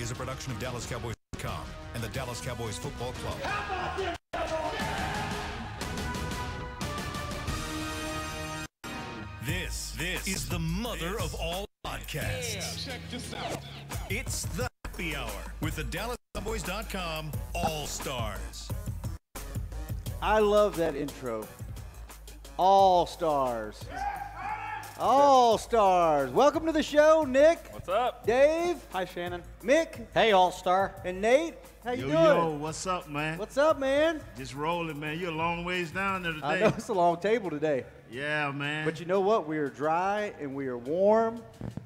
is a production of DallasCowboys.com and the Dallas Cowboys Football Club. How about them? This is the mother of all podcasts. Yeah, check this out. It's the Happy Hour with the DallasCowboys.com All-Stars. I love that intro. All-Stars. All-Stars. Welcome to the show, Nick. What's up? Dave. Hi, Shannon. Mick. Hey, All-Star. And Nate. How you doing? Yo, what's up, man? What's up, man? Just rolling, man. You're a long ways down there today. I know it's a long table today. Yeah, man. But you know what? We are dry and we are warm,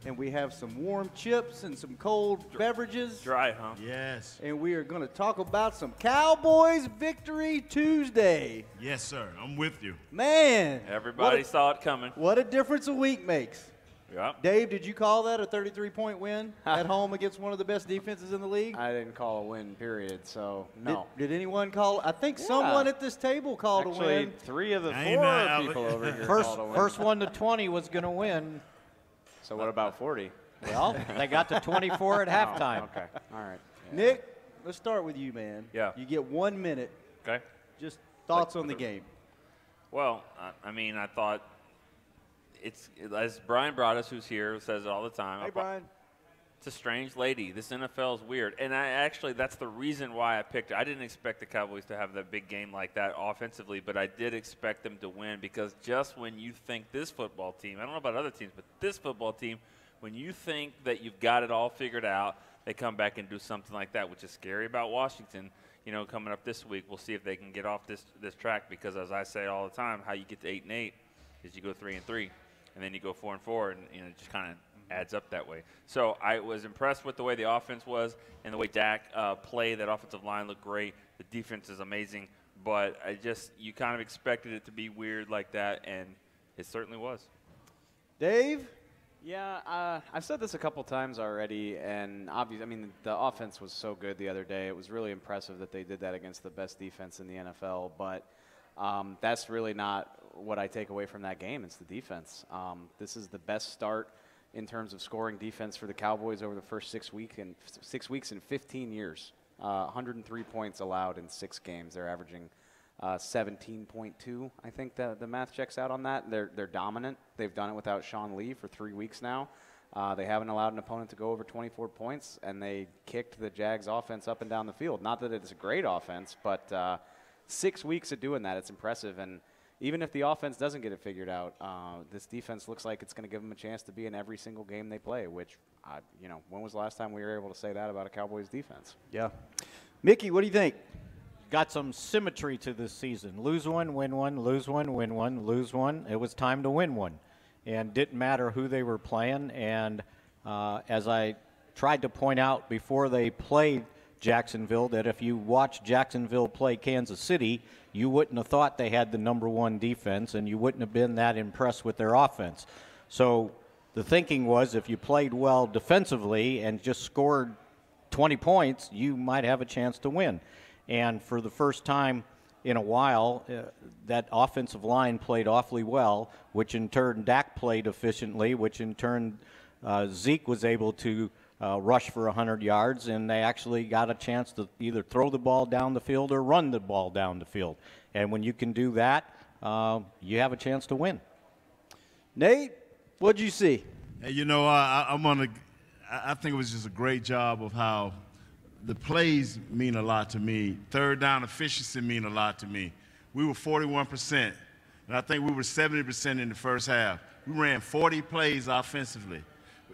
and we have some warm chips and some cold beverages. Dry, huh? Yes. And we are going to talk about some Cowboys Victory Tuesday. Yes, sir. I'm with you. Man. Everybody saw it coming. What a difference a week makes. Yep. Dave, did you call that a 33-point win at home against one of the best defenses in the league? I didn't call a win, period, so no. Did anyone call? I think someone at this table called a win. Actually, 3 of the 4 people over here called a win. First one to 20 was going to win. So what about 40? Well, they got to 24 at halftime. Okay, all right. Yeah. Nick, let's start with you, man. Yeah. You get 1 minute. Okay. Just thoughts on the game. Well, I mean, I thought it's, as Brian Broaddus, who's here, says it all the time. Hey, Brian. It's a strange lady. This NFL is weird. And that's the reason why I picked it. I didn't expect the Cowboys to have that big game like that offensively, but I did expect them to win because just when you think this football team, I don't know about other teams, but this football team, when you think that you've got it all figured out, they come back and do something like that, which is scary about Washington. You know, coming up this week, we'll see if they can get off this track because, as I say all the time, how you get to 8-8 is you go 3-3. And then you go 4-4, and it just kind of adds up that way. So I was impressed with the way the offense was and the way Dak played. That offensive line looked great. The defense is amazing. But you kind of expected it to be weird like that, and it certainly was. Dave? Yeah, I've said this a couple times already, and obviously, I mean, the offense was so good the other day. It was really impressive that they did that against the best defense in the NFL, but that's really not what I take away from that game. It's the defense. This is the best start in terms of scoring defense for the Cowboys over the first 6 weeks in 15 years. 103 points allowed in 6 games. They're averaging 17.2. I think the math checks out on that. They're dominant. They've done it without Sean Lee for 3 weeks now. They haven't allowed an opponent to go over 24 points, and they kicked the Jags offense up and down the field. Not that it's a great offense, but 6 weeks of doing that, it's impressive. And even if the offense doesn't get it figured out, this defense looks like it's going to give them a chance to be in every single game they play, which, when was the last time we were able to say that about a Cowboys defense? Yeah. Mickey, what do you think? Got some symmetry to this season. Lose one, win one, lose one, win one, lose one. It was time to win one. And didn't matter who they were playing. And as I tried to point out before they played Jacksonville, that if you watch Jacksonville play Kansas City, you wouldn't have thought they had the number 1 defense, and you wouldn't have been that impressed with their offense. So the thinking was if you played well defensively and just scored 20 points, you might have a chance to win. And for the first time in a while, that offensive line played awfully well, which in turn Dak played efficiently, which in turn Zeke was able to rush for 100 yards, and they actually got a chance to either throw the ball down the field or run the ball down the field. And when you can do that, you have a chance to win. Nate, what'd you see? Hey, I think it was just a great job of how the plays mean a lot to me. Third down efficiency mean a lot to me. We were 41%, and I think we were 70% in the first half. We ran 40 plays offensively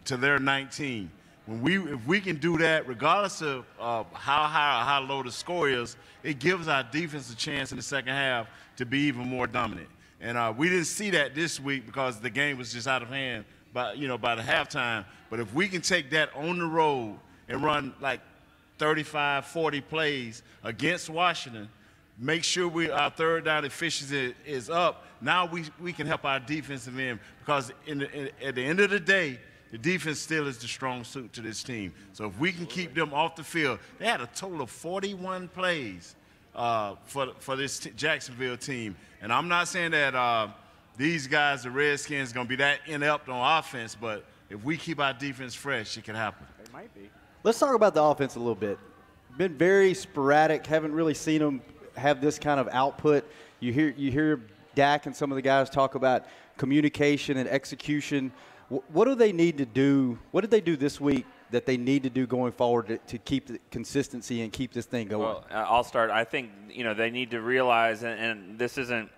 to their 19. If we can do that, regardless of how high or how low the score is, it gives our defense a chance in the second half to be even more dominant. And we didn't see that this week because the game was just out of hand by the halftime. But if we can take that on the road and run like 35, 40 plays against Washington, make sure our third down efficiency is up, now we can help our defensive end because at the end of the day, the defense still is the strong suit to this team. So if we can keep them off the field, they had a total of 41 plays for this Jacksonville team. And I'm not saying that these guys, the Redskins, are going to be that inept on offense, but if we keep our defense fresh, it can happen. They might be. Let's talk about the offense a little bit. Been very sporadic. Haven't really seen them have this kind of output. You hear Dak and some of the guys talk about communication and execution. What do they need to do? What did they do this week that they need to do going forward to keep the consistency and keep this thing going? Well, I'll start. I think, they need to realize, and this isn't,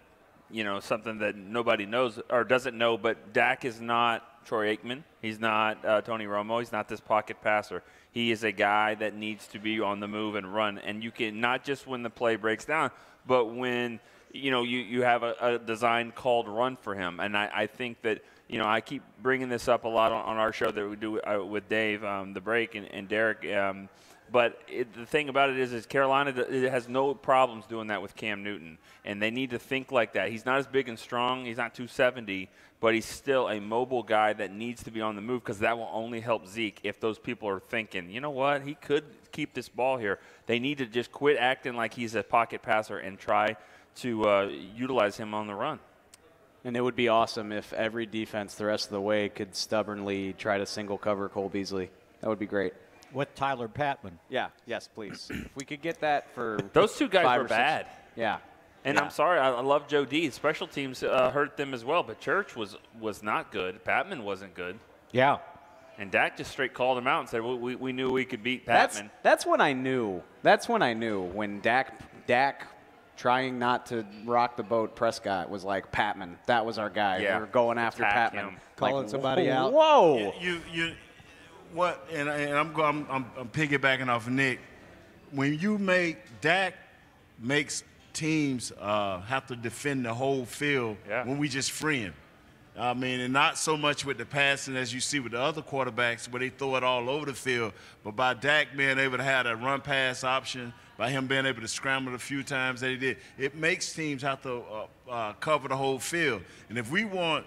something that nobody knows or doesn't know, but Dak is not Troy Aikman. He's not Tony Romo. He's not this pocket passer. He is a guy that needs to be on the move and run. And you can, not just when the play breaks down, but when, you have a design called run for him. And I think that, I keep bringing this up a lot on our show that we do with Dave, The Break, and Derek. But the thing about it is Carolina has no problems doing that with Cam Newton. And they need to think like that. He's not as big and strong. He's not 270, but he's still a mobile guy that needs to be on the move because that will only help Zeke if those people are thinking, you know what, he could keep this ball here. They need to just quit acting like he's a pocket passer and try to utilize him on the run. And it would be awesome if every defense the rest of the way could stubbornly try to single cover Cole Beasley. That would be great. With Tyler Patman. Yeah, yes, please. If we could get that for those two guys were bad. Yeah. And I'm sorry, I love Joe D. Special teams hurt them as well, but Church was not good. Patman wasn't good. Yeah. And Dak just straight called him out and said, well, we knew we could beat Patman. That's when I knew. That's when I knew when Dak trying not to rock the boat Prescott was like, Patman, that was our guy. Yeah. We were going after Attack Patman. him. Calling somebody out. Whoa. What? And I'm piggybacking off of Nick. When you Dak makes teams have to defend the whole field when we just free him. I mean, and not so much with the passing as you see with the other quarterbacks where they throw it all over the field, but by Dak being able to have a run-pass option, by him being able to scramble a few times that he did, it makes teams have to cover the whole field. And if we want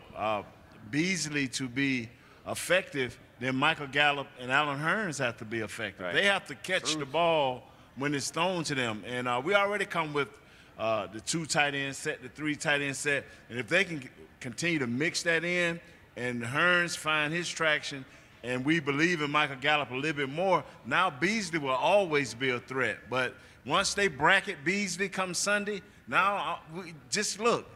Beasley to be effective, then Michael Gallup and Allen Hurns have to be effective. Right. They have to catch the ball when it's thrown to them. And we already come with the 2 tight end set, the 3 tight end set. And if they can continue to mix that in and Hurns find his traction and we believe in Michael Gallup a little bit more, now Beasley will always be a threat. But once they bracket Beasley come Sunday, now just look.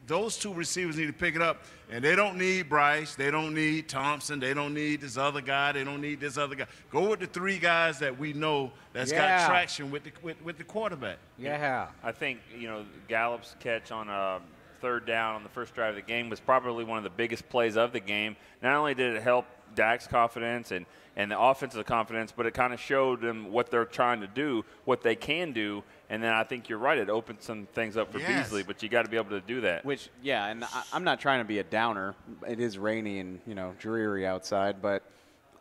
Those 2 receivers need to pick it up, and they don't need Bryce. They don't need Thompson. They don't need this other guy. They don't need this other guy. Go with the 3 guys that we know that's got traction with the quarterback. Yeah. I think, Gallup's catch on a 3rd down on the first drive of the game was probably one of the biggest plays of the game. Not only did it help Dak's confidence and the offensive confidence, but it kind of showed them what they're trying to do, what they can do. And then I think you're right. It opened some things up for Beasley, but you got to be able to do that. And I'm not trying to be a downer. It is rainy and, dreary outside, but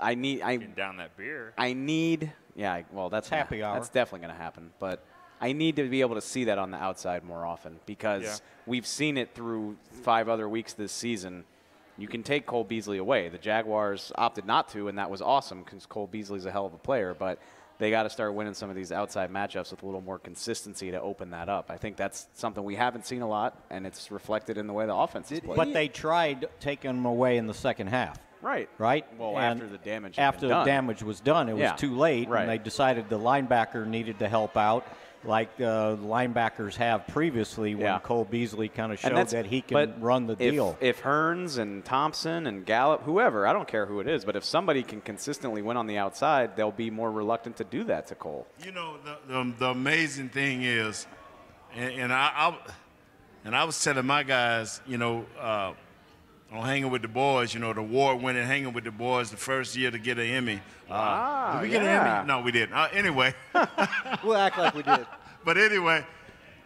getting down that beer. That's happy hour. That's definitely going to happen. But I need to be able to see that on the outside more often because we've seen it through 5 other weeks this season. You can take Cole Beasley away. The Jaguars opted not to, and that was awesome because Cole Beasley's a hell of a player. But they got to start winning some of these outside matchups with a little more consistency to open that up. I think that's something we haven't seen a lot, and it's reflected in the way the offense is played. But they tried taking them away in the second half. Right. Well, and after the damage damage was done, it was too late, right. And they decided the linebacker needed to help out, like linebackers have previously when Cole Beasley kind of showed that he can run the deal. If Hurns and Thompson and Gallup, whoever, I don't care who it is, but if somebody can consistently win on the outside, they'll be more reluctant to do that to Cole. The amazing thing is, and I was telling my guys, on Hanging with the Boys, the award-winning Hanging with the Boys, the first year to get an Emmy. Did we get an Emmy? No, we didn't. Anyway. We'll act like we did. But anyway,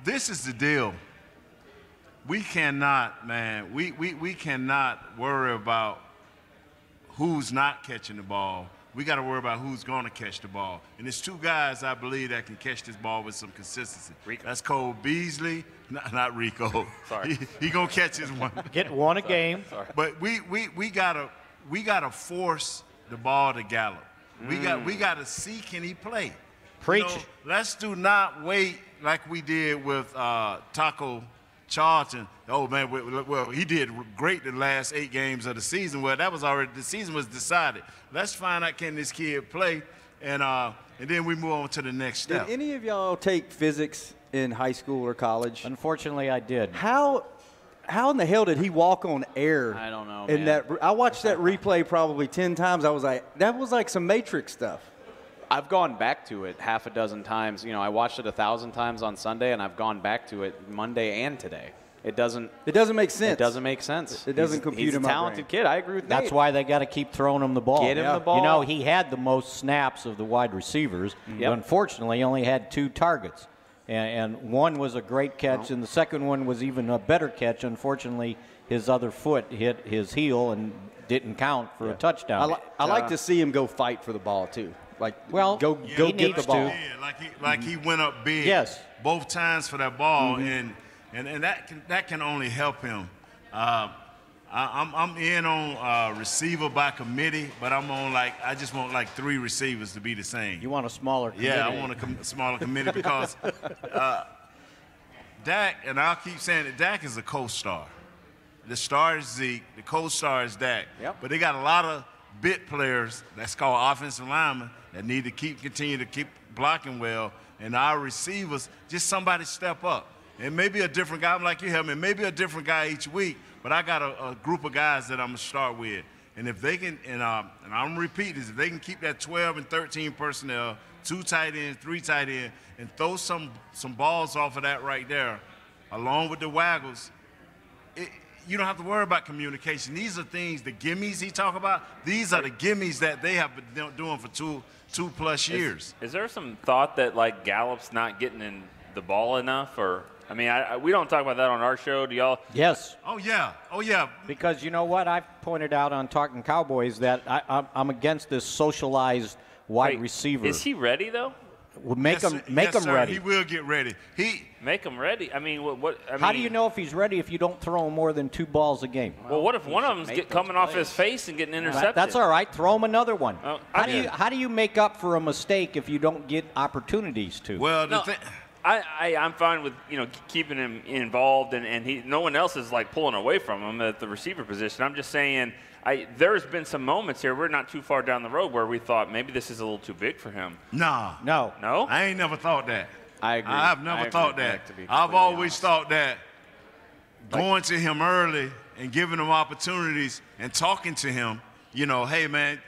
this is the deal. We cannot, man, we cannot worry about who's not catching the ball. We got to worry about who's going to catch the ball. And there's 2 guys, I believe, that can catch this ball with some consistency. Rico. That's Cole Beasley. Not Rico. Sorry. He going to catch his one. Get one a game. Sorry. But we gotta force the ball to Gallup. We gotta see, can he play? Preach. Let's do not wait like we did with Taco Charlton. Oh man, well he did great the last 8 games of the season. Well, that was already, the season was decided. Let's find out, can this kid play? and then we move on to the next step. Did any of y'all take physics in high school or college? Unfortunately, I did. How in the hell did he walk on air? I don't know, in man. I watched that replay probably 10 times. I was like, that was like some Matrix stuff. I've gone back to it half a dozen times. I watched it 1,000 times on Sunday, and I've gone back to it Monday and today. It doesn't make sense. It doesn't make sense. It doesn't compute he's in a my talented brain. kid. I agree with That's Nate. why they got to keep throwing him the ball. Get him the ball. He had the most snaps of the wide receivers. Yep. But unfortunately, he only had 2 targets. And one was a great catch, and the second one was even a better catch. Unfortunately, his other foot hit his heel and didn't count for a touchdown. I like to see him go fight for the ball too. Like, well, go he get needs the ball. to. Yeah, like he went up big. Yes. Both times for that ball, and that can only help him. I'm in on receiver by committee, but I just want like 3 receivers to be the same. You want a smaller committee. Yeah, I want a smaller committee because Dak, and I'll keep saying it, Dak is a co-star. The star is Zeke, the co-star is Dak. Yep. But they got a lot of bit players, that's called offensive linemen, that need to continue to keep blocking well. And our receivers, just somebody step up. And maybe a different guy, I'm like you, Helman, maybe a different guy each week, but I got a group of guys that I'm going to start with. And if they can, and I'm going to repeat this, if they can keep that 12 and 13 personnel, 2 tight ends, 3 tight ends, and throw some balls off of that right there, along with the waggles, you don't have to worry about communication. These are things, the gimmies he talk about, these are the gimmies that they have been doing for two plus years. Is there some thought that, like, Gallup's not getting in the ball enough? Or, I mean, we don't talk about that on our show. Do y'all? Yes. Oh, yeah. Because you know what? I've pointed out on Talking Cowboys that I'm against this socialized wide receiver. Is he ready, though? Make him sir, ready. He will get ready. Make him ready. I mean, how do you know if he's ready if you don't throw him more than 2 balls a game? Well, what if one of them's coming off his face and getting intercepted? That's all right. Throw him another one. Oh, How do you make up for a mistake if you don't get opportunities to? Well, I'm fine with keeping him involved, and no one else is like pulling away from him at the receiver position. I'm just saying there's been some moments here. We're not too far down the road where we thought maybe this is a little too big for him. No. I ain't never thought that. I agree. I've never thought that. I've always thought that going to him early and giving him opportunities and talking to him, hey, man,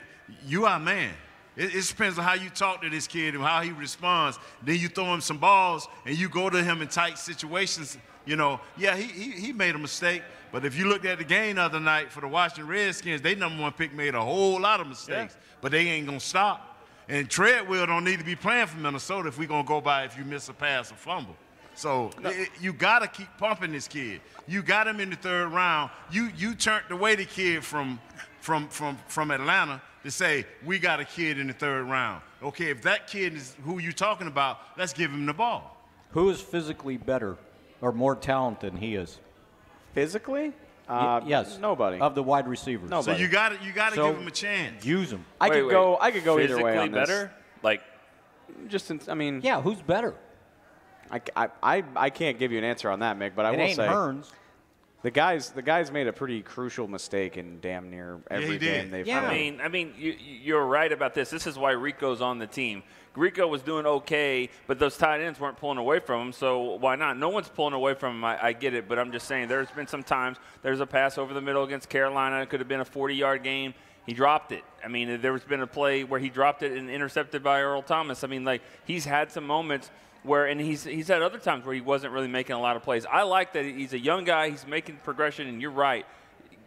you our man. It depends on how you talk to this kid and how he responds. Then you throw him some balls and you go to him in tight situations. He made a mistake. But if you looked at the game the other night for the Washington Redskins, they #1 pick made a whole lot of mistakes. But they ain't going to stop. And Treadwell don't need to be playing for Minnesota if we're going to go by if you miss a pass or fumble. So you got to keep pumping this kid. You got him in the 3rd round. You turned away the kid from Atlanta to say, we got a kid in the 3rd round. Okay, if that kid is who you're talking about, let's give him the ball. Who is physically better or more talented than he is? Physically? Yes. Nobody. Of the wide receivers. Nobody. So you got to give him a chance. Use him. I could go either way on Physically this. better? Like, Yeah, who's better? I can't give you an answer on that, Mick, but I will say Hearns. the guys made a pretty crucial mistake in damn near every game they've played. I mean, you're right about this. This is why Rico's on the team. Rico was doing okay, but those tight ends weren't pulling away from him, so why not? No one's pulling away from him. I get it, but I'm just saying there's been some times there's a pass over the middle against Carolina. It could have been a 40-yard game. He dropped it. I mean, there's been a play where he dropped it and intercepted by Earl Thomas. I mean, like, he's had some moments where, and he's had other times where he wasn't really making a lot of plays. I like that he's a young guy. He's making progression, and you're right.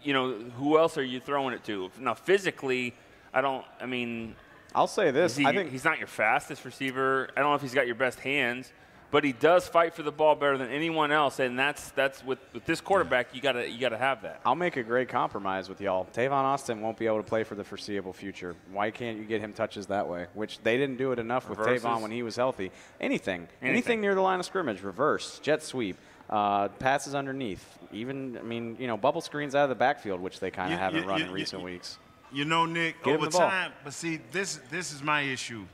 Who else are you throwing it to? Now, physically, I'll say this. I think he's not your fastest receiver. I don't know if he's got your best hands, but he does fight for the ball better than anyone else, and that's with this quarterback, you gotta have that. I'll make a great compromise with y'all. Tavon Austin won't be able to play for the foreseeable future. Why can't you get him touches that way? Which they didn't do it enough with Tavon when he was healthy. Anything near the line of scrimmage, reverse, jet sweep, passes underneath, even bubble screens out of the backfield, which they kind of haven't run in recent weeks. Nick, over time, but see, this is my issue,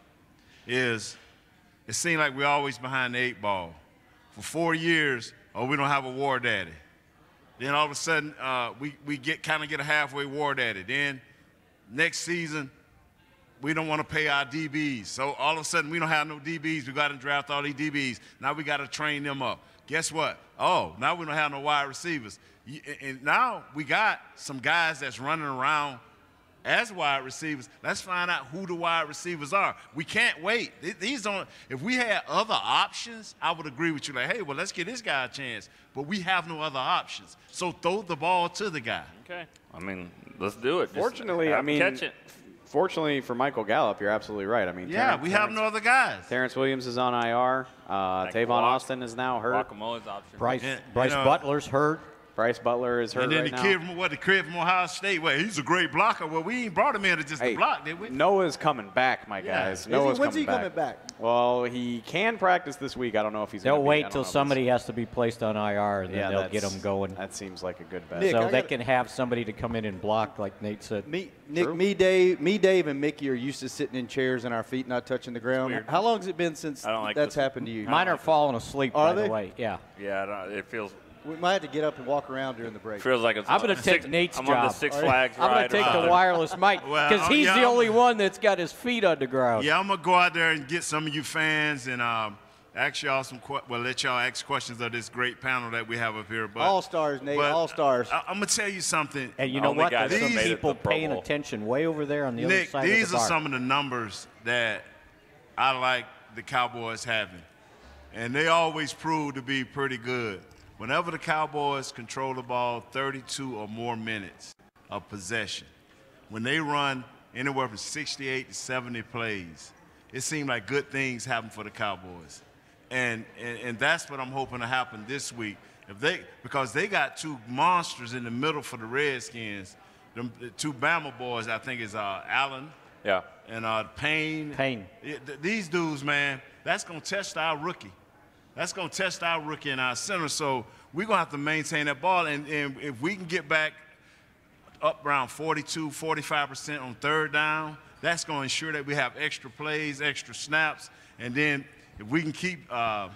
is it seems like we're always behind the 8 ball. For 4 years, we don't have a war daddy. Then all of a sudden, we get a halfway war daddy. Then next season, we don't want to pay our DBs. So all of a sudden, we don't have no DBs. We got to draft all these DBs. Now we got to train them up. Guess what? Oh, now we don't have no wide receivers. And now we got some guys that's running around as wide receivers. Let's find out who the wide receivers are. We can't wait. These don't. If we had other options, I would agree with you. Like, hey, well, let's give this guy a chance. But we have no other options. So throw the ball to the guy. Okay. I mean, let's do it. Fortunately, catch it. Fortunately for Michael Gallup, you're absolutely right. I mean, yeah, we have no other guys. Terrence Williams is on IR. Tavon Austin is now hurt. Guacamole's option. Bryce Butler's hurt. Bryce Butler is hurt and then right the kid from Ohio State, well, he's a great blocker. Well, we ain't brought him in to just to block, did we? Noah's coming back, my guys. Noah's When's he coming back? Well, he can practice this week. I don't know if he's They'll gonna wait till somebody has to be placed on IR, and then they'll get them going. That seems like a good bet. Nick, so they can have somebody to come in and block, like Nate said. Me, Dave, and Mickey are used to sitting in chairs and our feet not touching the ground. How long has it been since that's happened to you? Mine are falling asleep, by the way. Yeah. Yeah, it feels. We might have to get up and walk around during the break. Feels like I'm going to take Nate's job. I'm on the Six Flags ride. I'm going to take the wireless mic because he's the only one that's got his feet on the ground. Yeah, I'm going to go out there and get some of you fans and ask y'all let y'all ask questions of this great panel that we have up here. But All-stars, Nate, all-stars. I'm going to tell you something. And you know what? There's some people paying attention way over there on the other side of the bar. These are some of the numbers that I like the Cowboys having. And they always prove to be pretty good. Whenever the Cowboys control the ball 32 or more minutes of possession, when they run anywhere from 68 to 70 plays, it seems like good things happen for the Cowboys. And that's what I'm hoping to happen this week. Because they got two monsters in the middle for the Redskins. The two Bama boys, I think, is Allen and Payne. These dudes, man, that's going to test our rookie. That's going to test our rookie and our center. So we're going to have to maintain that ball. And if we can get back up around 42, 45% on third down, that's going to ensure that we have extra plays, extra snaps. And then if we can keep, and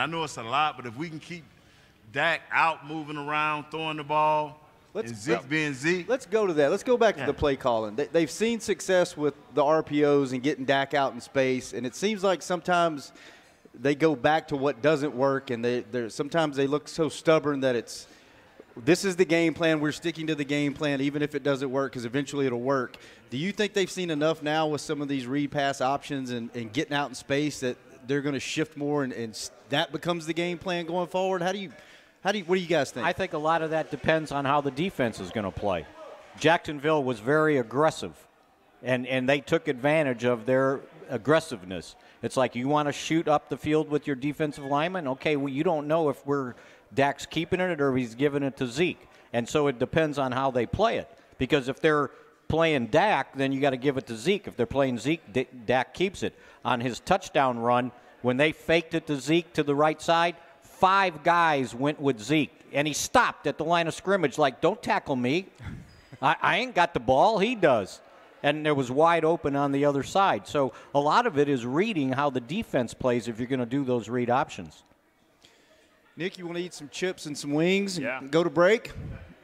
I know it's a lot, but if we can keep Dak out moving around, throwing the ball, and Zeke being Zeke. Let's go to that. Let's go back to the play calling. They've seen success with the RPOs and getting Dak out in space. And it seems like sometimes – they go back to what doesn't work, and sometimes they look so stubborn that this is the game plan. We're sticking to the game plan even if it doesn't work because eventually it'll work. Do you think they've seen enough now with some of these read pass options and getting out in space that they're going to shift more and that becomes the game plan going forward? What do you guys think? I think a lot of that depends on how the defense is going to play. Jacksonville was very aggressive, and they took advantage of their aggressiveness. It's like you want to shoot up the field with your defensive lineman. Okay, well, you don't know if Dak's keeping it or if he's giving it to Zeke. And so it depends on how they play it. Because if they're playing Dak, then you got to give it to Zeke. If they're playing Zeke, Dak keeps it. On his touchdown run, when they faked it to Zeke to the right side, 5 guys went with Zeke. And he stopped at the line of scrimmage like, don't tackle me. I ain't got the ball. He does. And it was wide open on the other side. So a lot of it is reading how the defense plays if you're going to do those read options. Nick, you want to eat some chips and some wings and go to break?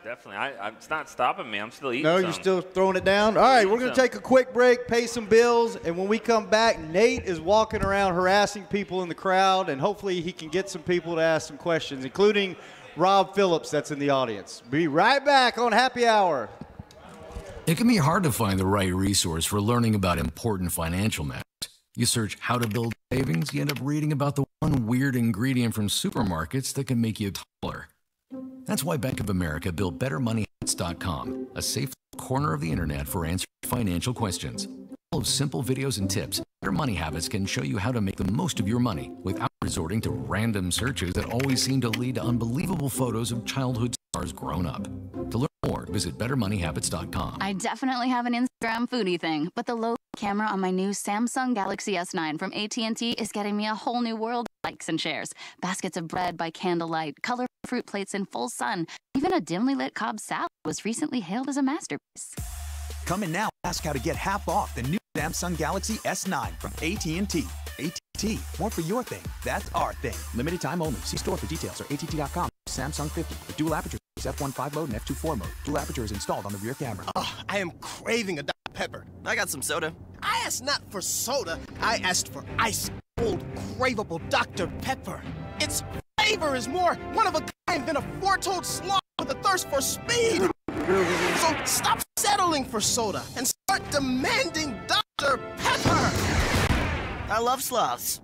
Definitely. It's not stopping me. I'm still eating you're still throwing it down? All right, we're going to take a quick break, pay some bills, and when we come back, Nate is walking around harassing people in the crowd, and hopefully he can get some people to ask some questions, including Rob Phillips that's in the audience. Be right back on Happy Hour. It can be hard to find the right resource for learning about important financial matters. You search how to build savings, you end up reading about the one weird ingredient from supermarkets that can make you taller. That's why Bank of America built BetterMoneyHabits.com, a safe corner of the internet for answering financial questions. Full of simple videos and tips, Better Money Habits can show you how to make the most of your money without resorting to random searches that always seem to lead to unbelievable photos of childhood stars grown up. To learn more, visit BetterMoneyHabits.com. I definitely have an Instagram foodie thing, but the low camera on my new Samsung Galaxy S9 from AT&T is getting me a whole new world of likes and shares. Baskets of bread by candlelight, colorful fruit plates in full sun. Even a dimly lit Cobb salad was recently hailed as a masterpiece. Come in now. Ask how to get half off the new Samsung Galaxy S9 from AT&T. AT&T, more for your thing. That's our thing. Limited time only. See store for details or att.com. Samsung 50 with dual aperture f1.5 mode and f2.4 mode. Dual aperture is installed on the rear camera. Oh, I am craving a Dr. Pepper. I got some soda. I asked not for soda. I asked for ice cold, craveable Dr. Pepper. Its flavor is more one of a kind than a foretold sloth with a thirst for speed. So stop settling for soda and start demanding Dr. Pepper. I love sloths.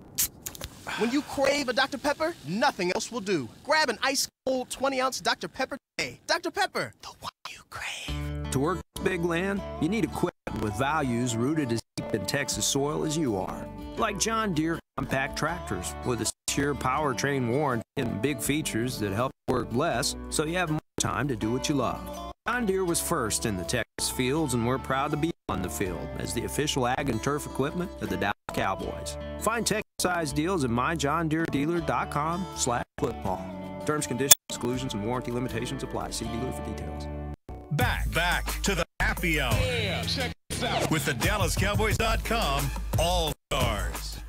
When you crave a Dr. Pepper, nothing else will do. Grab an ice-cold 20-ounce Dr. Pepper today. Dr. Pepper, the one you crave. To work big land, you need equipment with values rooted as deep in Texas soil as you are. Like John Deere compact tractors with a 6-year powertrain warranty and big features that help you work less so you have more time to do what you love. John Deere was first in the Texas fields, and we're proud to be on the field as the official ag and turf equipment of the Dallas Cowboys. Find Texas-sized deals at myjohndeerdealer.com/football. Terms, conditions, exclusions, and warranty limitations apply. See dealer for details. Back to the happy hour. Yeah, check this out. With the DallasCowboys.com All-Stars.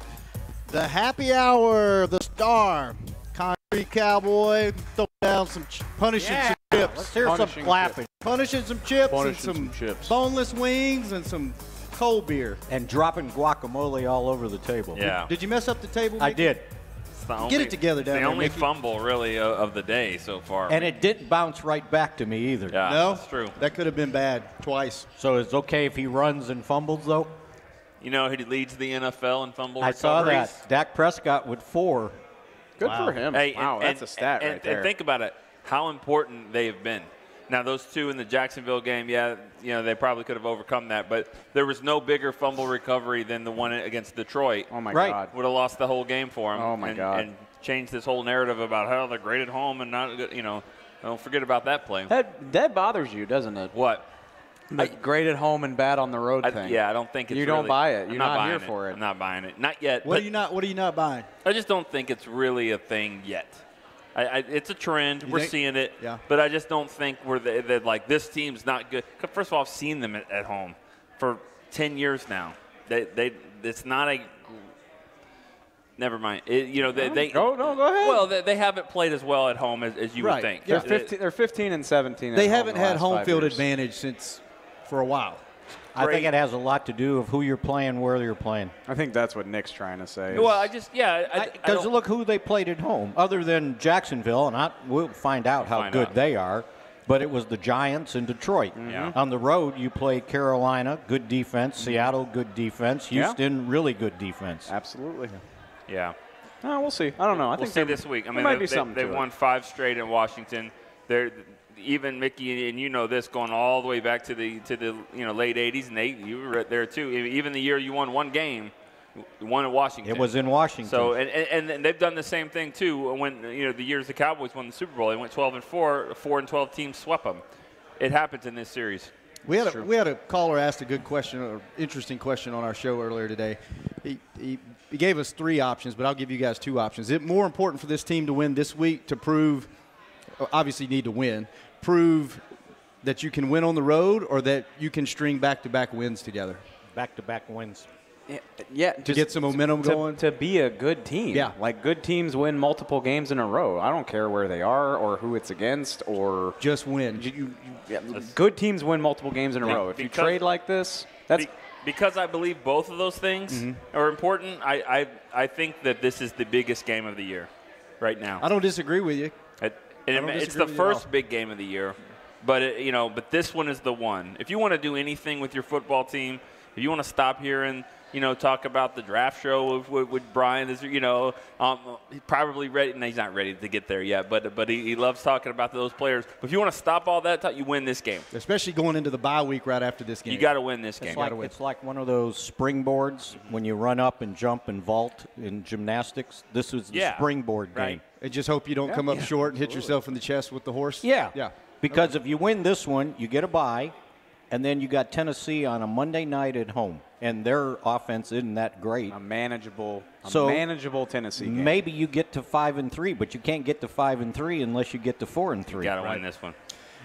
The happy hour, the star. Concrete Cowboy, throw down some punishing some chips. Let's hear some clapping. Punishing some chips and some boneless wings and some cold beer. And dropping guacamole all over the table. Yeah. Did you mess up the table, Mickey? I did. Get it together down there. The only Mickey. fumble, really, of the day so far. And it didn't bounce right back to me either. Yeah, No? that's true. That could have been bad twice. So it's okay if he runs and fumbles, though? You know, he leads the NFL in fumble I recoveries. saw that. Dak Prescott with 4. Good for him. Hey, wow, that's a stat right there. And think about it, how important they have been. Now, those two in the Jacksonville game, yeah, you know, they probably could have overcome that, but there was no bigger fumble recovery than the one against Detroit. Oh, my God. Would have lost the whole game for him. Oh, my God. And changed this whole narrative about how they're great at home and not good, you know, don't forget about that play. That bothers you, doesn't it? What? Great at home and bad on the road thing. Yeah, I don't think it's You don't really, buy it. I'm You're not not buying here for it. I'm not buying it. Not yet. What are you not buying? I just don't think it's really a thing yet. It's a trend. We're seeing it. Yeah. But I just don't think they're like, this team's not good. First of all, I've seen them at home for 10 years now. It's not a – never mind. Go ahead. Well, they haven't played as well at home as you would think. Yeah. They're 15 and 17. They haven't had home field advantage for a while. I think it has a lot to do with who you're playing, where you're playing. I think that's what Nick's trying to say. Well, because look who they played at home, other than Jacksonville, and we'll find out how good they are. But it was the Giants and Detroit. Yeah. On the road, you play Carolina, good defense. Seattle, good defense. Houston, really good defense. Absolutely. Yeah. We'll see. I don't know. I think see this week. I mean, might be something they won 5 straight in Washington. They're even Mickey, and you know this, going all the way back to the late 80s, and you were there too. Even the year you won one game, you won in Washington. It was in Washington. So and they've done the same thing too. When the years the Cowboys won the Super Bowl, they went 12-4. 4-12 teams swept them. It happens in this series. We had a caller asked a good question, or interesting question on our show earlier today. He gave us 3 options, but I'll give you guys 2 options. Is it more important for this team to win this week to prove, obviously you need to win, prove that you can win on the road, or that you can string back-to-back wins together? Back-to-back wins. Yeah, to get some momentum going? To be a good team. Yeah. Like, good teams win multiple games in a row. I don't care where they are or who it's against or – just win. Good teams win multiple games in a row. If you trade like this, that's – because I believe both of those things are important, I think that this is the biggest game of the year right now. I don't disagree with you. It's the first big game of the year, but but this one is the one. If you want to do anything with your football team, if you want to stop here and talk about the draft show with Brian, he's probably ready. No, he's not ready to get there yet, but he loves talking about those players. But if you want to stop all that, you win this game. Especially going into the bye week right after this game. You got to win this game. It's like one of those springboards when you run up and jump and vault in gymnastics. This was the springboard game. And just hope you don't come up short and hit yourself in the chest with the horse. Yeah. Because if you win this one, you get a bye, and then you got Tennessee on a Monday night at home, and their offense isn't that great. A manageable Tennessee game. Maybe you get to 5-3, but you can't get to 5-3 unless you get to 4-3. You got to win this one.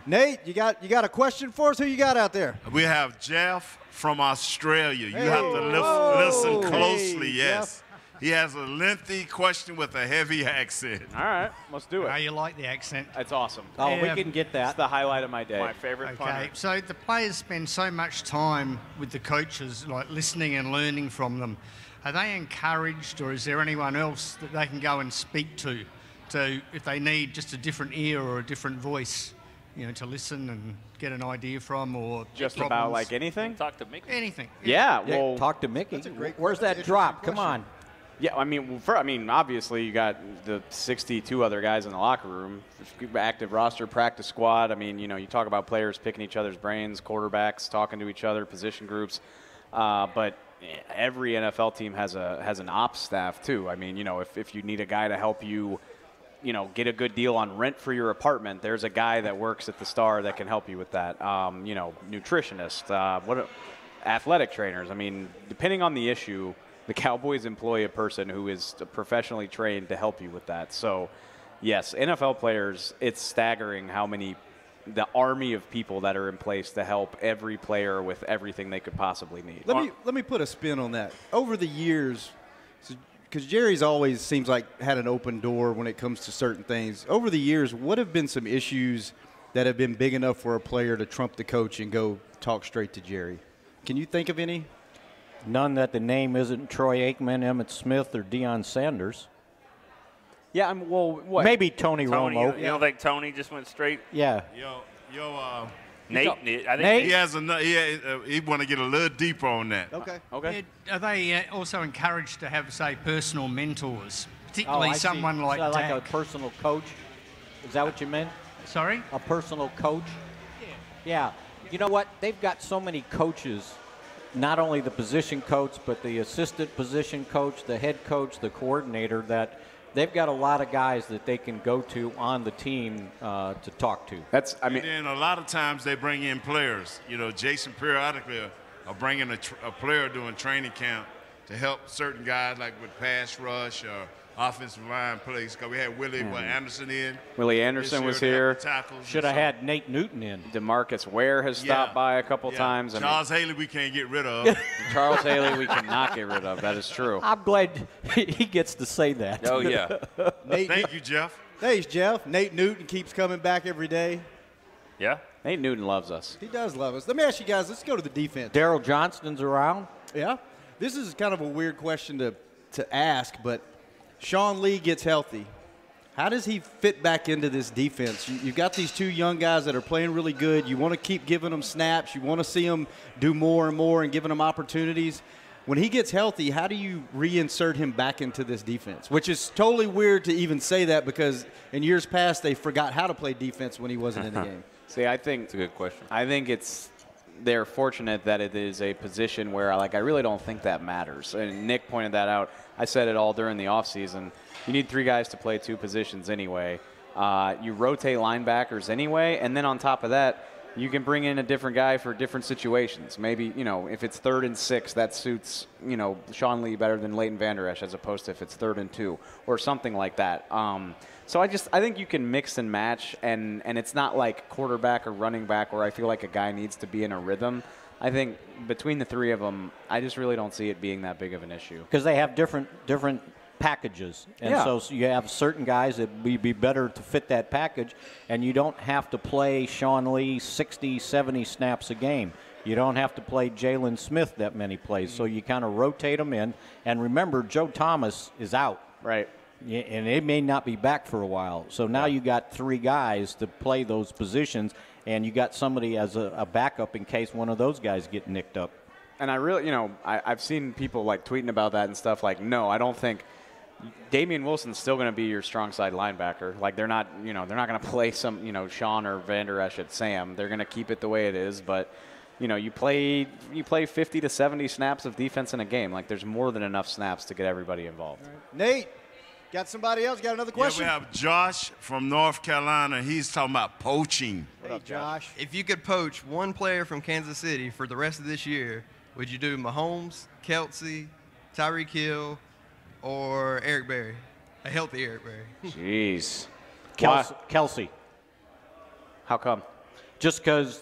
Nate, you got a question for us? Who you got out there? We have Jeff from Australia. You have to listen closely. Yes. He has a lengthy question with a heavy accent. All right, let's do it. How you like the accent? That's awesome. Oh, we can get that. It's the highlight of my day. My favorite Okay, punter. so the players spend so much time with the coaches, like listening and learning from them. Are they encouraged, or is there anyone else that they can go and speak to if they need just a different ear or a different voice, you know, to listen and get an idea from, or Just problems? about like anything? Talk to Mickey. Anything. Yeah, well, talk to Mickey. That's a great Where's that question. drop? Come on. yeah. I mean, obviously you got the 62 other guys in the locker room, active roster, practice squad. I mean, you know, you talk about players picking each other's brains, quarterbacks talking to each other, position groups, but every NFL team has an ops staff too. I mean, you know, if you need a guy to help you, you know, get a good deal on rent for your apartment, there's a guy that works at the Star that can help you with that. You know, nutritionists, athletic trainers. I mean, depending on the issue, the Cowboys employ a person who is professionally trained to help you with that. So, yes, NFL players, it's staggering how many, the army of people that are in place to help every player with everything they could possibly need. Let me put a spin on that. Over the years, because Jerry's always seems like had an open door when it comes to certain things. Over the years, what have been some issues that have been big enough for a player to trump the coach and go talk straight to Jerry? Can you think of any? None that the name isn't Troy Aikman, Emmitt Smith, or Deion Sanders. Yeah, well, what? Maybe Tony Romo. You don't think Tony just went straight? Yeah. Nate. I think Nate? He has he want to get a little deeper on that. Okay. Okay. Are they also encouraged to have, say, personal mentors, particularly I see. someone like So like a Dak? personal coach? Is that what you meant? Sorry? A personal coach? Yeah. You know what? They've got so many coaches, not only the position coach, but the assistant position coach, the head coach, the coordinator, that they've got a lot of guys that they can go to on the team to talk to. And then a lot of times they bring in players. You know, Jason periodically are bringing a player during training camp to help certain guys, like with pass rush or offensive line plays. Because we had Willie Anderson in. Willie Anderson was They had here. the tackles Should have had Nate Newton in. DeMarcus Ware has stopped by a couple times. Charles Haley we can't get rid of. Charles Haley we cannot get rid of. That is true. I'm glad he gets to say that. Oh, yeah. Thank you, Jeff. Thanks, Jeff. Nate Newton keeps coming back every day. Yeah? Nate Newton loves us. He does love us. Let me ask you guys, let's go to the defense. Daryl Johnston's around. Yeah. This is kind of a weird question to ask, but Sean Lee gets healthy. How does he fit back into this defense? You've got these two young guys that are playing really good. You want to keep giving them snaps. You want to see them do more and more and giving them opportunities. When he gets healthy, how do you reinsert him back into this defense? Which is totally weird to even say that because in years past they forgot how to play defense when he wasn't in the game. See, I think It's a good question. I think they're fortunate that it is a position where, like, I really don't think that matters. And Nick pointed that out. I said it all during the offseason. You need three guys to play two positions anyway. You rotate linebackers anyway, and then on top of that, you can bring in a different guy for different situations. Maybe, you know, if it's 3rd and 6, that suits, you know, Sean Lee better than Leighton Vander Esch as opposed to if it's 3rd and 2 or something like that. So I think you can mix and match, and it's not like quarterback or running back where I feel like a guy needs to be in a rhythm. I think between the three of them, I just really don't see it being that big of an issue. Because they have different packages. And so you have certain guys that would be better to fit that package, and you don't have to play Sean Lee 60, 70 snaps a game. You don't have to play Jalen Smith that many plays. So you kind of rotate them in. And remember, Joe Thomas is out. Right. And it may not be back for a while. So now you got three guys to play those positions, and you got somebody as a backup in case one of those guys get nicked up. And I really, you know, I've seen people like tweeting about that and stuff. Like, no, I don't think Damian Wilson's still going to be your strong side linebacker. Like, they're not going to play some, you know, Sean or Vander Esch at Sam. They're going to keep it the way it is. But, you know, you play 50 to 70 snaps of defense in a game. Like, there's more than enough snaps to get everybody involved. Nate, got somebody else? Got another question? Yeah, we have Josh from North Carolina. He's talking about poaching. Hey, Josh. If you could poach one player from Kansas City for the rest of this year, would you do Mahomes, Kelsey, Tyreek Hill, or Eric Berry? A healthy Eric Berry. Jeez. Kelsey. How come? just because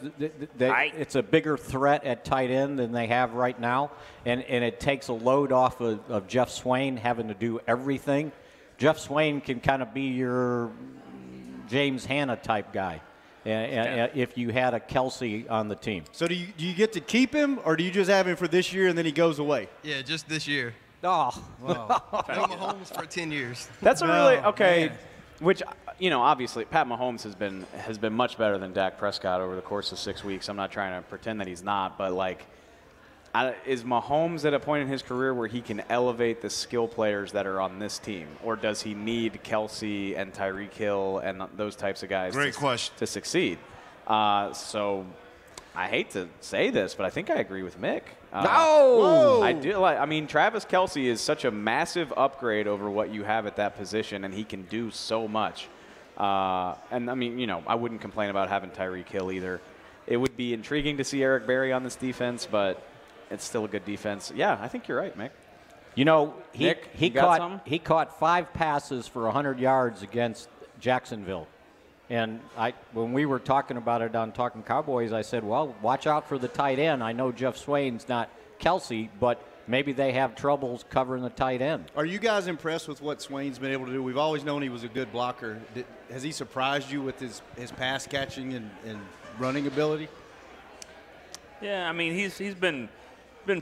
it's a bigger threat at tight end than they have right now, and it takes a load off of Jeff Swain having to do everything. Jeff Swain can kind of be your James Hanna type guy, if you had a Kelsey on the team. So do you get to keep him, or do you just have him for this year and then he goes away? Yeah, just this year. Oh. No Mahomes for 10 years. That's a really okay. Which, obviously Pat Mahomes has been much better than Dak Prescott over the course of 6 weeks. I'm not trying to pretend that he's not, but is Mahomes at a point in his career where he can elevate the skill players that are on this team, or does he need Kelsey and Tyreek Hill and those types of guys to succeed? So I hate to say this, but I think I agree with Mick. I do. I mean, Travis Kelce is such a massive upgrade over what you have at that position, and he can do so much. And I mean, I wouldn't complain about having Tyreek Hill either. It would be intriguing to see Eric Berry on this defense, but it's still a good defense. Yeah, I think you're right, Mick. He caught 5 passes for 100 yards against Jacksonville. And when we were talking about it on Talking Cowboys, I said, well, watch out for the tight end. I know Jeff Swain's not Kelsey, but maybe they have troubles covering the tight end. Are you guys impressed with what Swain's been able to do? We've always known he was a good blocker. Has he surprised you with his pass catching and running ability? Yeah, I mean, he's been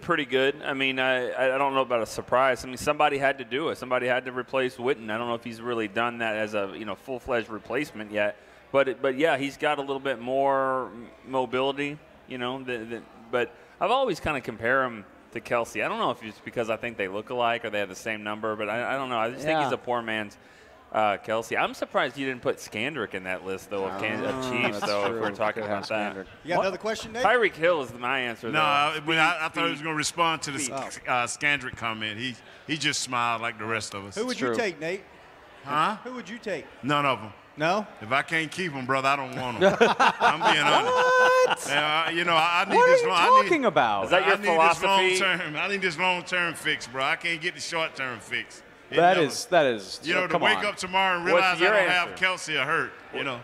pretty good. I mean, I don't know about a surprise. I mean, somebody had to do it. Somebody had to replace Witten. I don't know if he's really done that as a full-fledged replacement yet. But yeah, he's got a little bit more mobility. But I've always kind of compare him to Kelsey. I don't know if it's because I think they look alike or they have the same number, but I don't know. I just think he's a poor man's Kelsey. I'm surprised you didn't put Skandrick in that list, though, of Chiefs, though, if we're talking about that. You got another question, Nate? Tyreek Hill is my answer, No, I thought he was going to respond to the Skandrick comment. He just smiled like the rest of us. Who would you take, Nate? Huh? Who would you take? None of them. No? If I can't keep them, brother, I don't want them. I'm being honest. What? I need what this. What are you talking about? Is that your philosophy? I need this long-term fix, bro. I can't get the short-term fix. That is. To wake up tomorrow and realize I don't have Kelsey or hurt.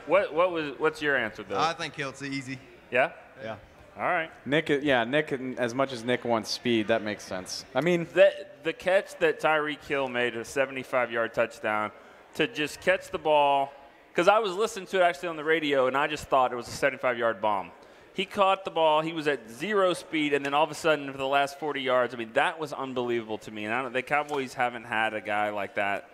What's your answer, though? I think Kelsey easy. Yeah. Yeah. All right. Nick. As much as Nick wants speed, that makes sense. I mean, the catch that Tyreek Hill made, a 75-yard touchdown, to just catch the ball, because I was listening to it actually on the radio, and I just thought it was a 75-yard bomb. He caught the ball. He was at 0 speed, and then all of a sudden, for the last 40 yards, I mean, that was unbelievable to me. And the Cowboys haven't had a guy like that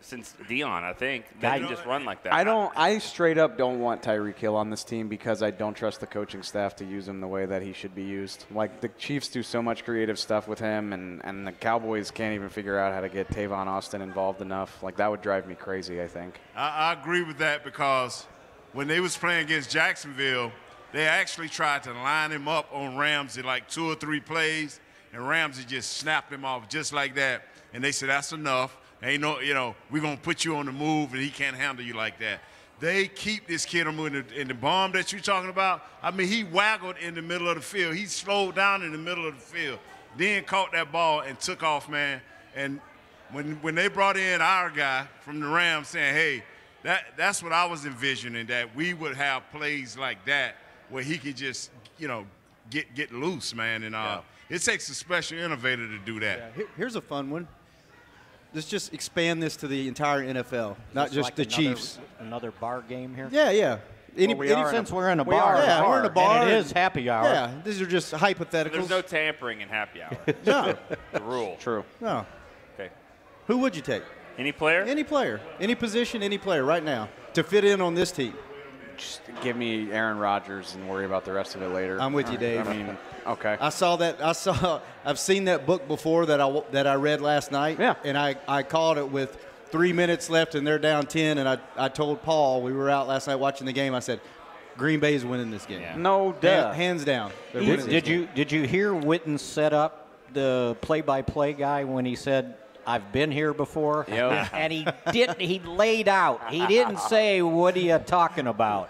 since Deion, I think, that can just run like that. I straight up don't want Tyreek Hill on this team because I don't trust the coaching staff to use him the way that he should be used. Like, the Chiefs do so much creative stuff with him, and the Cowboys can't even figure out how to get Tavon Austin involved enough. Like, that would drive me crazy, I think. I agree with that because when they was playing against Jacksonville, they actually tried to line him up on Ramsey like 2 or 3 plays, and Ramsey just snapped him off just like that. And they said, that's enough. Ain't no, we're going to put you on the move, and he can't handle you like that. They keep this kid in the bomb that you're talking about. I mean, he waggled in the middle of the field. He slowed down in the middle of the field, then caught that ball and took off, man. And when they brought in our guy from the Rams saying, hey, that's what I was envisioning, that we would have plays like that where he could just, get loose, man. And it takes a special innovator to do that. Yeah. Here's a fun one. Let's just expand this to the entire NFL, not just the Chiefs. Another bar game here? Yeah. Since we're in a bar. We're in a bar. And it is happy hour. Yeah, these are just hypotheticals. There's no tampering in happy hour. No. The rule. True. No. Okay. Who would you take? Any player? Any player. Any position, any player right now to fit in on this team. Just give me Aaron Rodgers and worry about the rest of it later. I'm with you, Dave. I mean, okay. I've seen that book before that I read last night. Yeah. And I called it with 3 minutes left and they're down 10. And I told Paul, we were out last night watching the game, I said, Green Bay is winning this game. Yeah. No doubt. Hands down. Did you hear Witten set up the play-by-play guy when he said, I've been here before? Yep. And he didn't. He laid out. He didn't say, what are you talking about?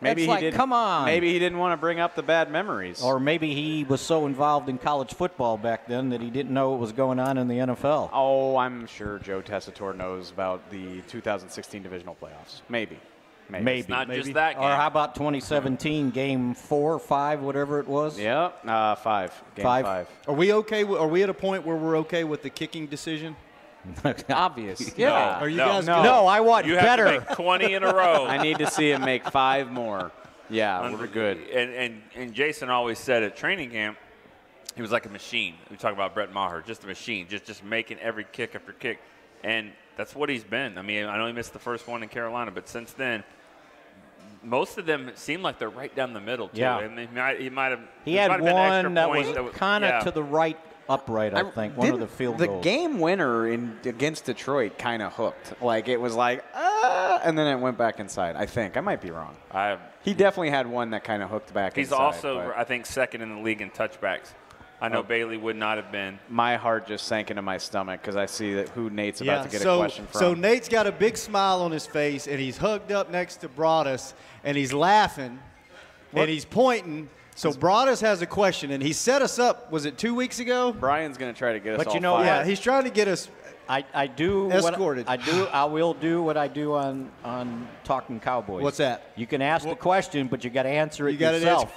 Maybe he didn't. Come on. Maybe he didn't want to bring up the bad memories. Or maybe he was so involved in college football back then that he didn't know what was going on in the NFL. Oh, I'm sure Joe Tessitore knows about the 2016 divisional playoffs. Maybe. Maybe. It's not just that game. Or how about 2017, game 4, 5, whatever it was? Yep, 5. Game 5. Are we okay? Are we at a point where we're okay with the kicking decision? Obvious. No. Yeah. Are you guys no. good? No, I want You better. have to make 20 in a row. I need to see him make 5 more. Yeah, we're good. And Jason always said at training camp, he was like a machine. We talk about Brett Maher, just a machine, just making every kick after kick. And that's what he's been. I mean, I know he missed the first one in Carolina, but since then, most of them seem like they're right down the middle, too. Yeah. And he might have He had been extra one that point was kind of to the right upright, I think, one of the field the goals. game winner against Detroit kind of hooked. Like, it was like, and then it went back inside, I think. I might be wrong. He definitely had one that kind of hooked back He's inside. also, I think, second in the league in touchbacks. I know Bailey would not have been. My heart just sank into my stomach because I see that who Nate's about to get a question from. So Nate's got a big smile on his face, and he's hugged up next to Broadus, and he's laughing, and he's pointing. So Broadus has a question, and he set us up, was it 2 weeks ago? Brian's going to try to get us But you know fired. Yeah, he's trying to get us I do escorted. I will do what I do on Talking Cowboys. What's that? You can ask the question, but you got to answer it You gotta yourself.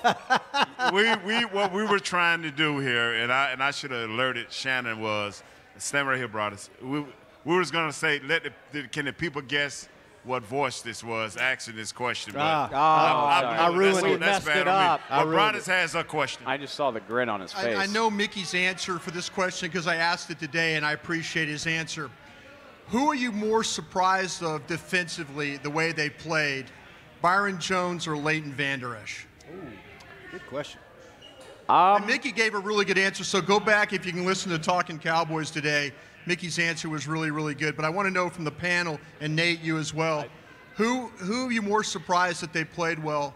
What we were trying to do here, and I should have alerted Shannon, was stand right here, brothers. We was gonna say, can the people guess what voice this was asking this question? But I ruined it. That's Messed bad it on me. up. But Broadus has a question. I just saw the grin on his face. I know Mickey's answer for this question because I asked it today, and I appreciate his answer. Who are you more surprised of defensively, the way they played, Byron Jones or Leighton Vander Esch? Good question. And Mickey gave a really good answer, so go back if you can listen to Talking Cowboys today. Mickey's answer was really, really good. But I want to know from the panel, and Nate, you as well, who are you more surprised that they played well?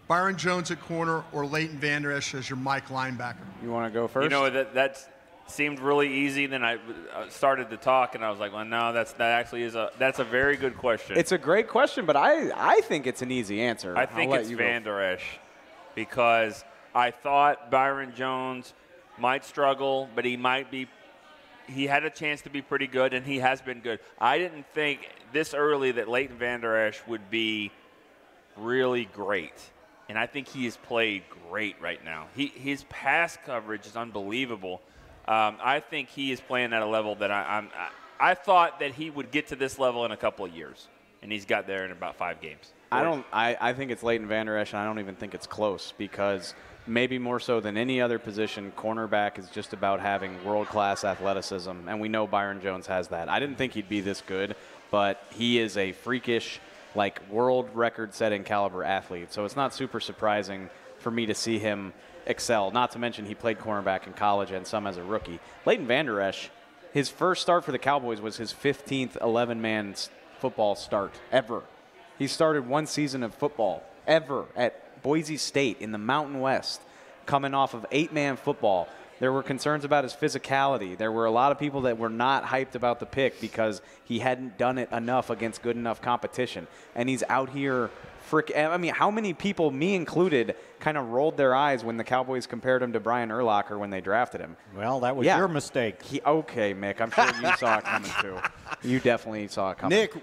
Byron Jones at corner or Leighton Vander Esch as your Mike linebacker? You want to go first? You know, that seemed really easy. Then I started to talk, and I was like, well, no, that's a very good question. It's a great question, but I think it's an easy answer. I think it's Vander Esch because I thought Byron Jones might struggle, but he had a chance to be pretty good, and he has been good. I didn't think this early that Leighton Vander Esch would be really great, and I think he has played great right now. His pass coverage is unbelievable. I think he is playing at a level that I thought that he would get to this level in a couple of years, and he's got there in about 5 games. I think it's Leighton Vander Esch, and I don't even think it's close because maybe more so than any other position, cornerback is just about having world-class athleticism, and we know Byron Jones has that. I didn't think he'd be this good, but he is a freakish, world record-setting caliber athlete, so it's not super surprising for me to see him excel, not to mention he played cornerback in college and some as a rookie. Leighton Vander Esch, his first start for the Cowboys was his 15th 11-man football start ever. He started 1 season of football ever at Boise State in the Mountain West, coming off of 8-man football. There were concerns about his physicality. There were a lot of people that were not hyped about the pick because he hadn't done it enough against good enough competition. And he's out here how many people, me included, kind of rolled their eyes when the Cowboys compared him to Brian Urlacher when they drafted him? Well, that was your mistake. Okay, Mick, I'm sure you saw it coming too. You definitely saw it coming. Nick,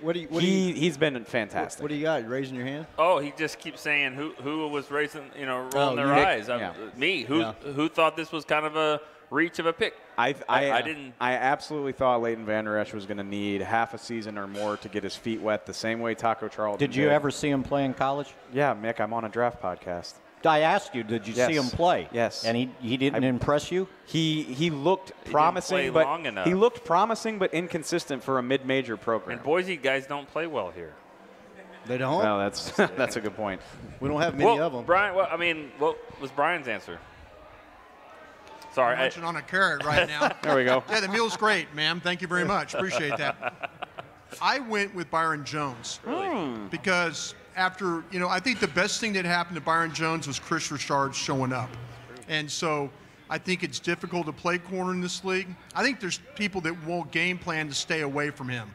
he's been fantastic. What do you got? You raising your hand? Oh, he just keeps saying who was rolling their eyes. Me. Who thought this was kind of a reach of a pick? I didn't. I absolutely thought Leighton Vander Esch was going to need half a season or more to get his feet wet, the same way Taco Charlton did. Did you ever see him play in college? Yeah, Mick, I'm on a draft podcast. I asked you, did you see him play? Yes. And he didn't impress you? He looked promising, he looked promising but inconsistent for a mid-major program. And Boise guys don't play well here. They don't? Well, that's a good point. We don't have many of them. Brian, what was Brian's answer? Sorry. I'm munching on a carrot right now. There we go. Yeah, the meal's great, ma'am. Thank you very much. Appreciate that. I went with Byron Jones because after, I think the best thing that happened to Byron Jones was Chris Richard showing up. And so I think it's difficult to play corner in this league. I think there's people that won't game plan to stay away from him.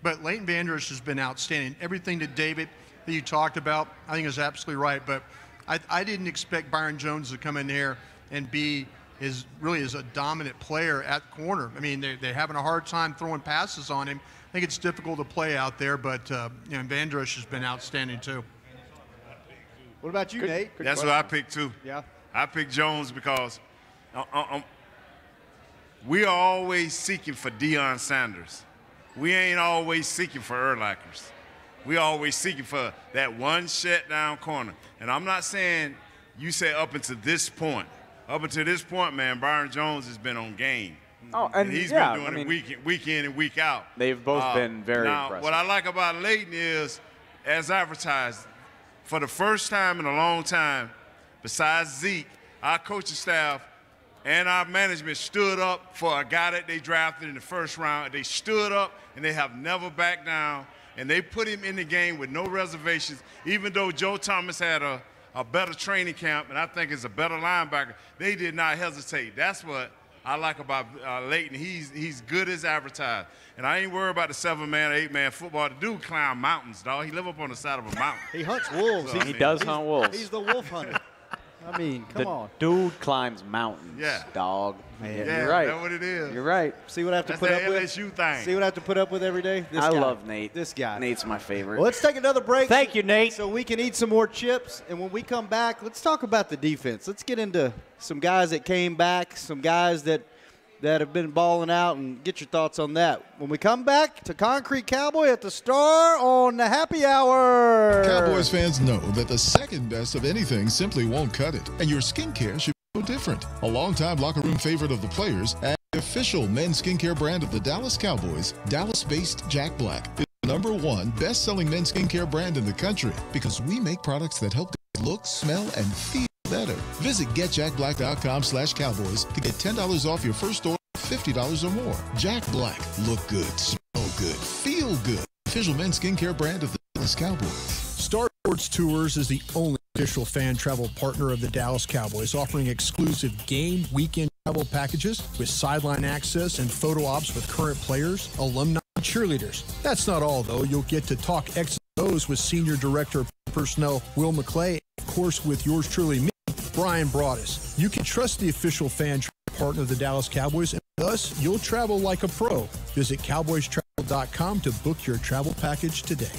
But Leighton Vander Esch has been outstanding. Everything that you talked about, I think is absolutely right. But I didn't expect Byron Jones to come in there and be is a dominant player at corner. I mean, they're having a hard time throwing passes on him. I think it's difficult to play out there, but Vandross has been outstanding too. What about you, Nate? That's what I picked too. Yeah. I picked Jones because we are always seeking for Deion Sanders. We ain't always seeking for Urlachers. We always seeking for that one shutdown corner. And I'm not saying you say up until this point. Up until this point, man, Byron Jones has been on game. Oh, and he's been doing it week in and week out. They've both been very impressive. What I like about Leighton is, as advertised, for the first time in a long time, besides Zeke, our coaching staff and our management stood up for a guy that they drafted in the first round. They stood up, and they have never backed down. And they put him in the game with no reservations, even though Joe Thomas had a better training camp and I think is a better linebacker. They did not hesitate. That's what I like about Leighton. He's good as advertised. And I ain't worried about the 7-man or 8-man football. The dude climb mountains, dog. He live up on the side of a mountain. He hunts wolves. He does hunt wolves. He's the wolf hunter. I mean, come on. Dude climbs mountains, dog. Man, you're right. That's what it is. You're right. See what I have to put up with? LSU thing. See what I have to put up with every day? This I guy. love Nate. This guy. Nate's my favorite. Well, let's take another break. Thank you, Nate. So we can eat some more chips. And when we come back, let's talk about the defense. Let's get into some guys that came back, some guys that have been balling out, and get your thoughts on that. When we come back to Concrete Cowboy at the Star on the Happy Hour. Cowboys fans know that the second best of anything simply won't cut it, and your skincare should be no different. A longtime locker room favorite of the players and the official men's skincare brand of the Dallas Cowboys, Dallas-based Jack Black, is the #1 best-selling men's skincare brand in the country because we make products that help guys look, smell, and feel better. Visit getjackblack.com/Cowboys to get $10 off your first order of $50 or more. Jack Black. Look good, smell good, feel good. Official men's skincare brand of the Dallas Cowboys. Star Sports Tours is the only official fan travel partner of the Dallas Cowboys, offering exclusive game weekend travel packages with sideline access and photo ops with current players, alumni, and cheerleaders. That's not all, though. You'll get to talk X's and O's with Senior Director of Personnel Will McClay, and of course with yours truly, me, Brian Broaddus. You can trust the official fan partner of the Dallas Cowboys, and with us, you'll travel like a pro. Visit cowboystravel.com to book your travel package today.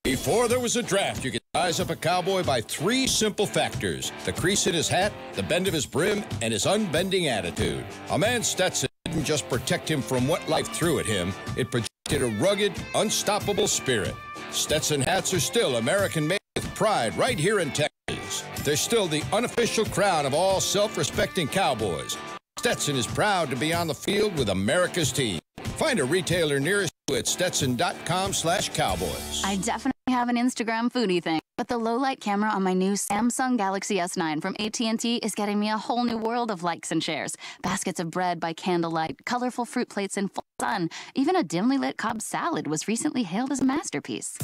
Before there was a draft, you could size up a cowboy by 3 simple factors: the crease in his hat, the bend of his brim, and his unbending attitude. A man's Stetson didn't just protect him from what life threw at him, it projected a rugged, unstoppable spirit. Stetson hats are still American-made with pride right here in Texas. They're still the unofficial crown of all self-respecting cowboys. Stetson is proud to be on the field with America's team. Find a retailer nearest you at stetson.com/Cowboys. I definitely have an Instagram foodie thing, but the low-light camera on my new Samsung Galaxy S9 from AT&T is getting me a whole new world of likes and shares. Baskets of bread by candlelight, colorful fruit plates in full sun. Even a dimly lit Cobb salad was recently hailed as a masterpiece.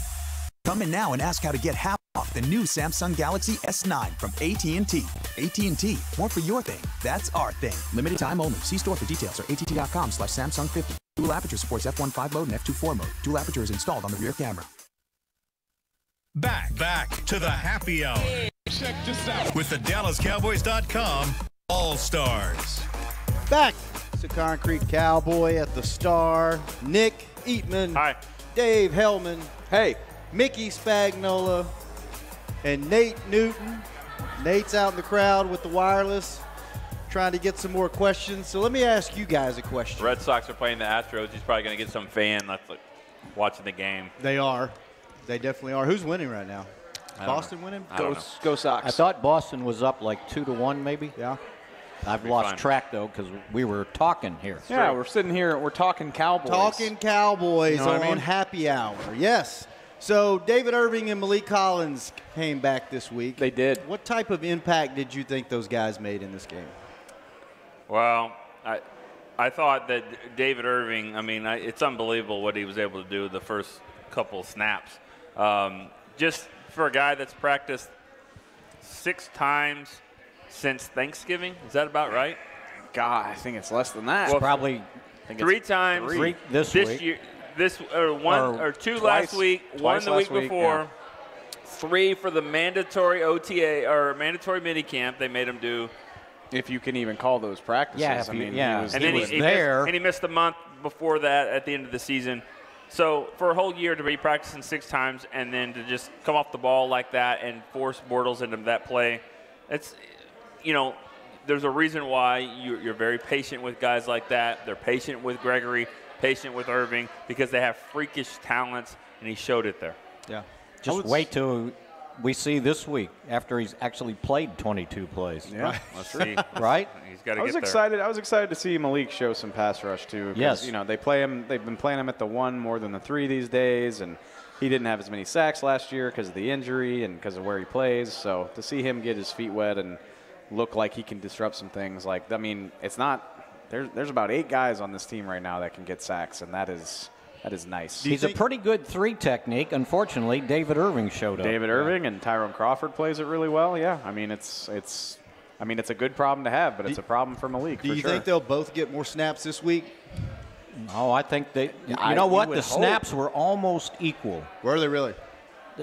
Come in now and ask how to get half off the new Samsung Galaxy S9 from AT&T. AT&T, more for your thing. That's our thing. Limited time only. See store for details or att.com/Samsung50. Dual aperture supports f1.5 mode and f2.4 mode. Dual aperture is installed on the rear camera. Back to the Happy Hour. Check this out. With the DallasCowboys.com All-Stars. Back to Concrete Cowboy at the Star. Nick Eatman. Hi. Dave Hellman. Hey. Mickey Spagnola and Nate Newton. Nate's out in the crowd with the wireless trying to get some more questions. So let me ask you guys a question. Red Sox are playing the Astros. He's probably going to get some fan that's like watching the game. They are. They definitely are. Who's winning right now? Boston winning? Go Sox. I thought Boston was up like 2-1 maybe. Yeah. I've lost track, though, because we were talking here. Yeah, we're sitting here. We're talking Cowboys. Talking Cowboys You know what on I mean? Happy Hour. Yes. So David Irving and Malik Collins came back this week. They did. What type of impact did you think those guys made in this game? Well, I thought that David Irving, it's unbelievable what he was able to do the first couple of snaps. Just for a guy that's practiced 6 times since Thanksgiving. Is that about right? God, I think it's less than that. Well, probably 3 times this week. year. One or two twice, last week, one the week before, 3 for the mandatory OTA or mandatory minicamp. They made him do If you can even call those practices. Yeah, I mean, yeah. he was, And he then was he there. missed, and he missed a month before that at the end of the season. So for a whole year to be practicing 6 times and then to just come off the ball like that and force Bortles into that play, it's, there's a reason why you're very patient with guys like that. They're patient with Gregory, patient with Irving, because they have freakish talents, and he showed it there. Yeah. Just wait till we see this week after he's actually played 22 plays. Yeah, let's see. Right? He's got to I was get excited. I was excited to see Malik show some pass rush too. Yes. They play him. They've been playing him at the 1 more than the 3 these days, and he didn't have as many sacks last year because of the injury and because of where he plays. So to see him get his feet wet and look like he can disrupt some things, it's not. There's about 8 guys on this team right now that can get sacks, and that is nice. He's a pretty good 3 technique. Unfortunately, David Irving showed up. David Irving and Tyrone Crawford plays it really well. Yeah, I mean it's a good problem to have, but it's a problem for Malik. Do you think they'll both get more snaps this week? Oh, I think they. You know what? The snaps were almost equal. Were they really?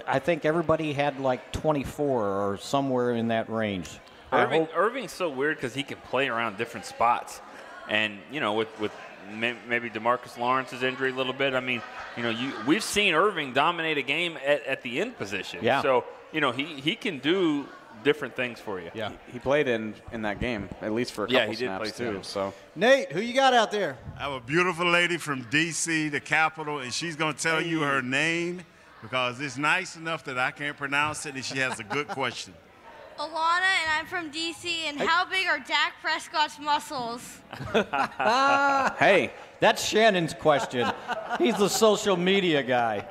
I think everybody had like 24 or somewhere in that range. Irving's so weird because he can play around different spots. And, with maybe Demarcus Lawrence's injury a little bit, I mean, we've seen Irving dominate a game at the end position. Yeah. So, he can do different things for you. Yeah. He played in that game, at least for a couple snaps too. So, Nate, who you got out there? I have a beautiful lady from D.C., the capital, and she's going to tell you her name because it's nice enough that I can't pronounce it, and she has a good question. Alana, and I'm from D.C., and how big are Dak Prescott's muscles? Hey, that's Shannon's question. He's the social media guy.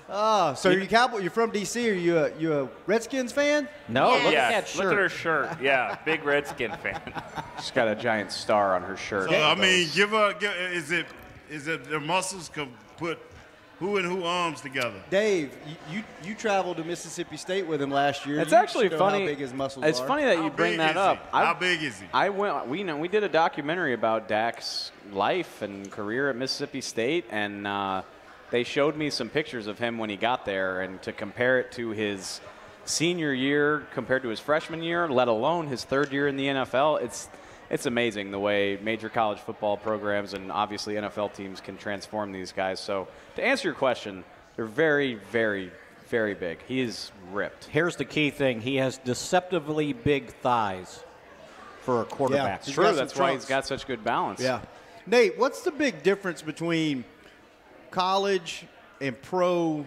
Oh, so you're from D.C. Are you a Redskins fan? No, Yes. look at that shirt. Look at her shirt. Yeah, big Redskin fan. she's got a giant star on her shirt. So, I mean, is it the muscles can put who and who arms together? Dave, you traveled to Mississippi State with him last year. It's You actually should know funny. How big his muscles it's are. funny that you How bring big that is up. he? How big is he? We did a documentary about Dak's life and career at Mississippi State, and they showed me some pictures of him when he got there, and to compare it to his senior year compared to his freshman year, let alone his 3rd year in the NFL, it's amazing the way major college football programs and obviously NFL teams can transform these guys. So to answer your question, they're very, very, very big. He is ripped. Here's the key thing. He has deceptively big thighs for a quarterback. It's true. That's why he's got such good balance. Yeah. Nate, what's the big difference between college and pro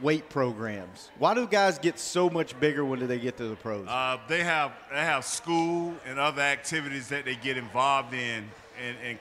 weight programs? Why do guys get so much bigger when they get to the pros? They have school and other activities that they get involved in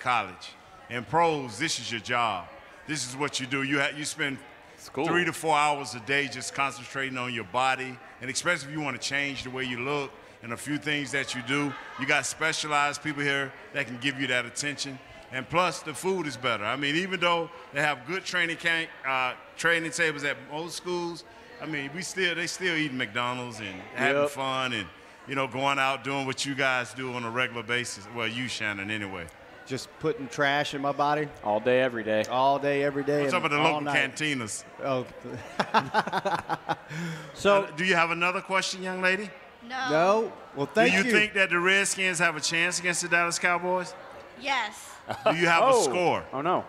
college. In pros, this is your job. This is what you do. You spend 3 to 4 hours a day just concentrating on your body, and especially if you want to change the way you look and a few things that you do. You got specialized people here that can give you that attention. And plus, the food is better. I mean, even though they have good training tables at most schools, I mean, they still eating McDonald's and having fun and, going out doing what you guys do on a regular basis. Well, you, Shannon, anyway. Just putting trash in my body? All day, every day. All day, every day. I'm talking about the local cantinas. Oh. So, do you have another question, young lady? No. Well, thank you. Do you think that the Redskins have a chance against the Dallas Cowboys? Yes. Do you have a score? Oh, no.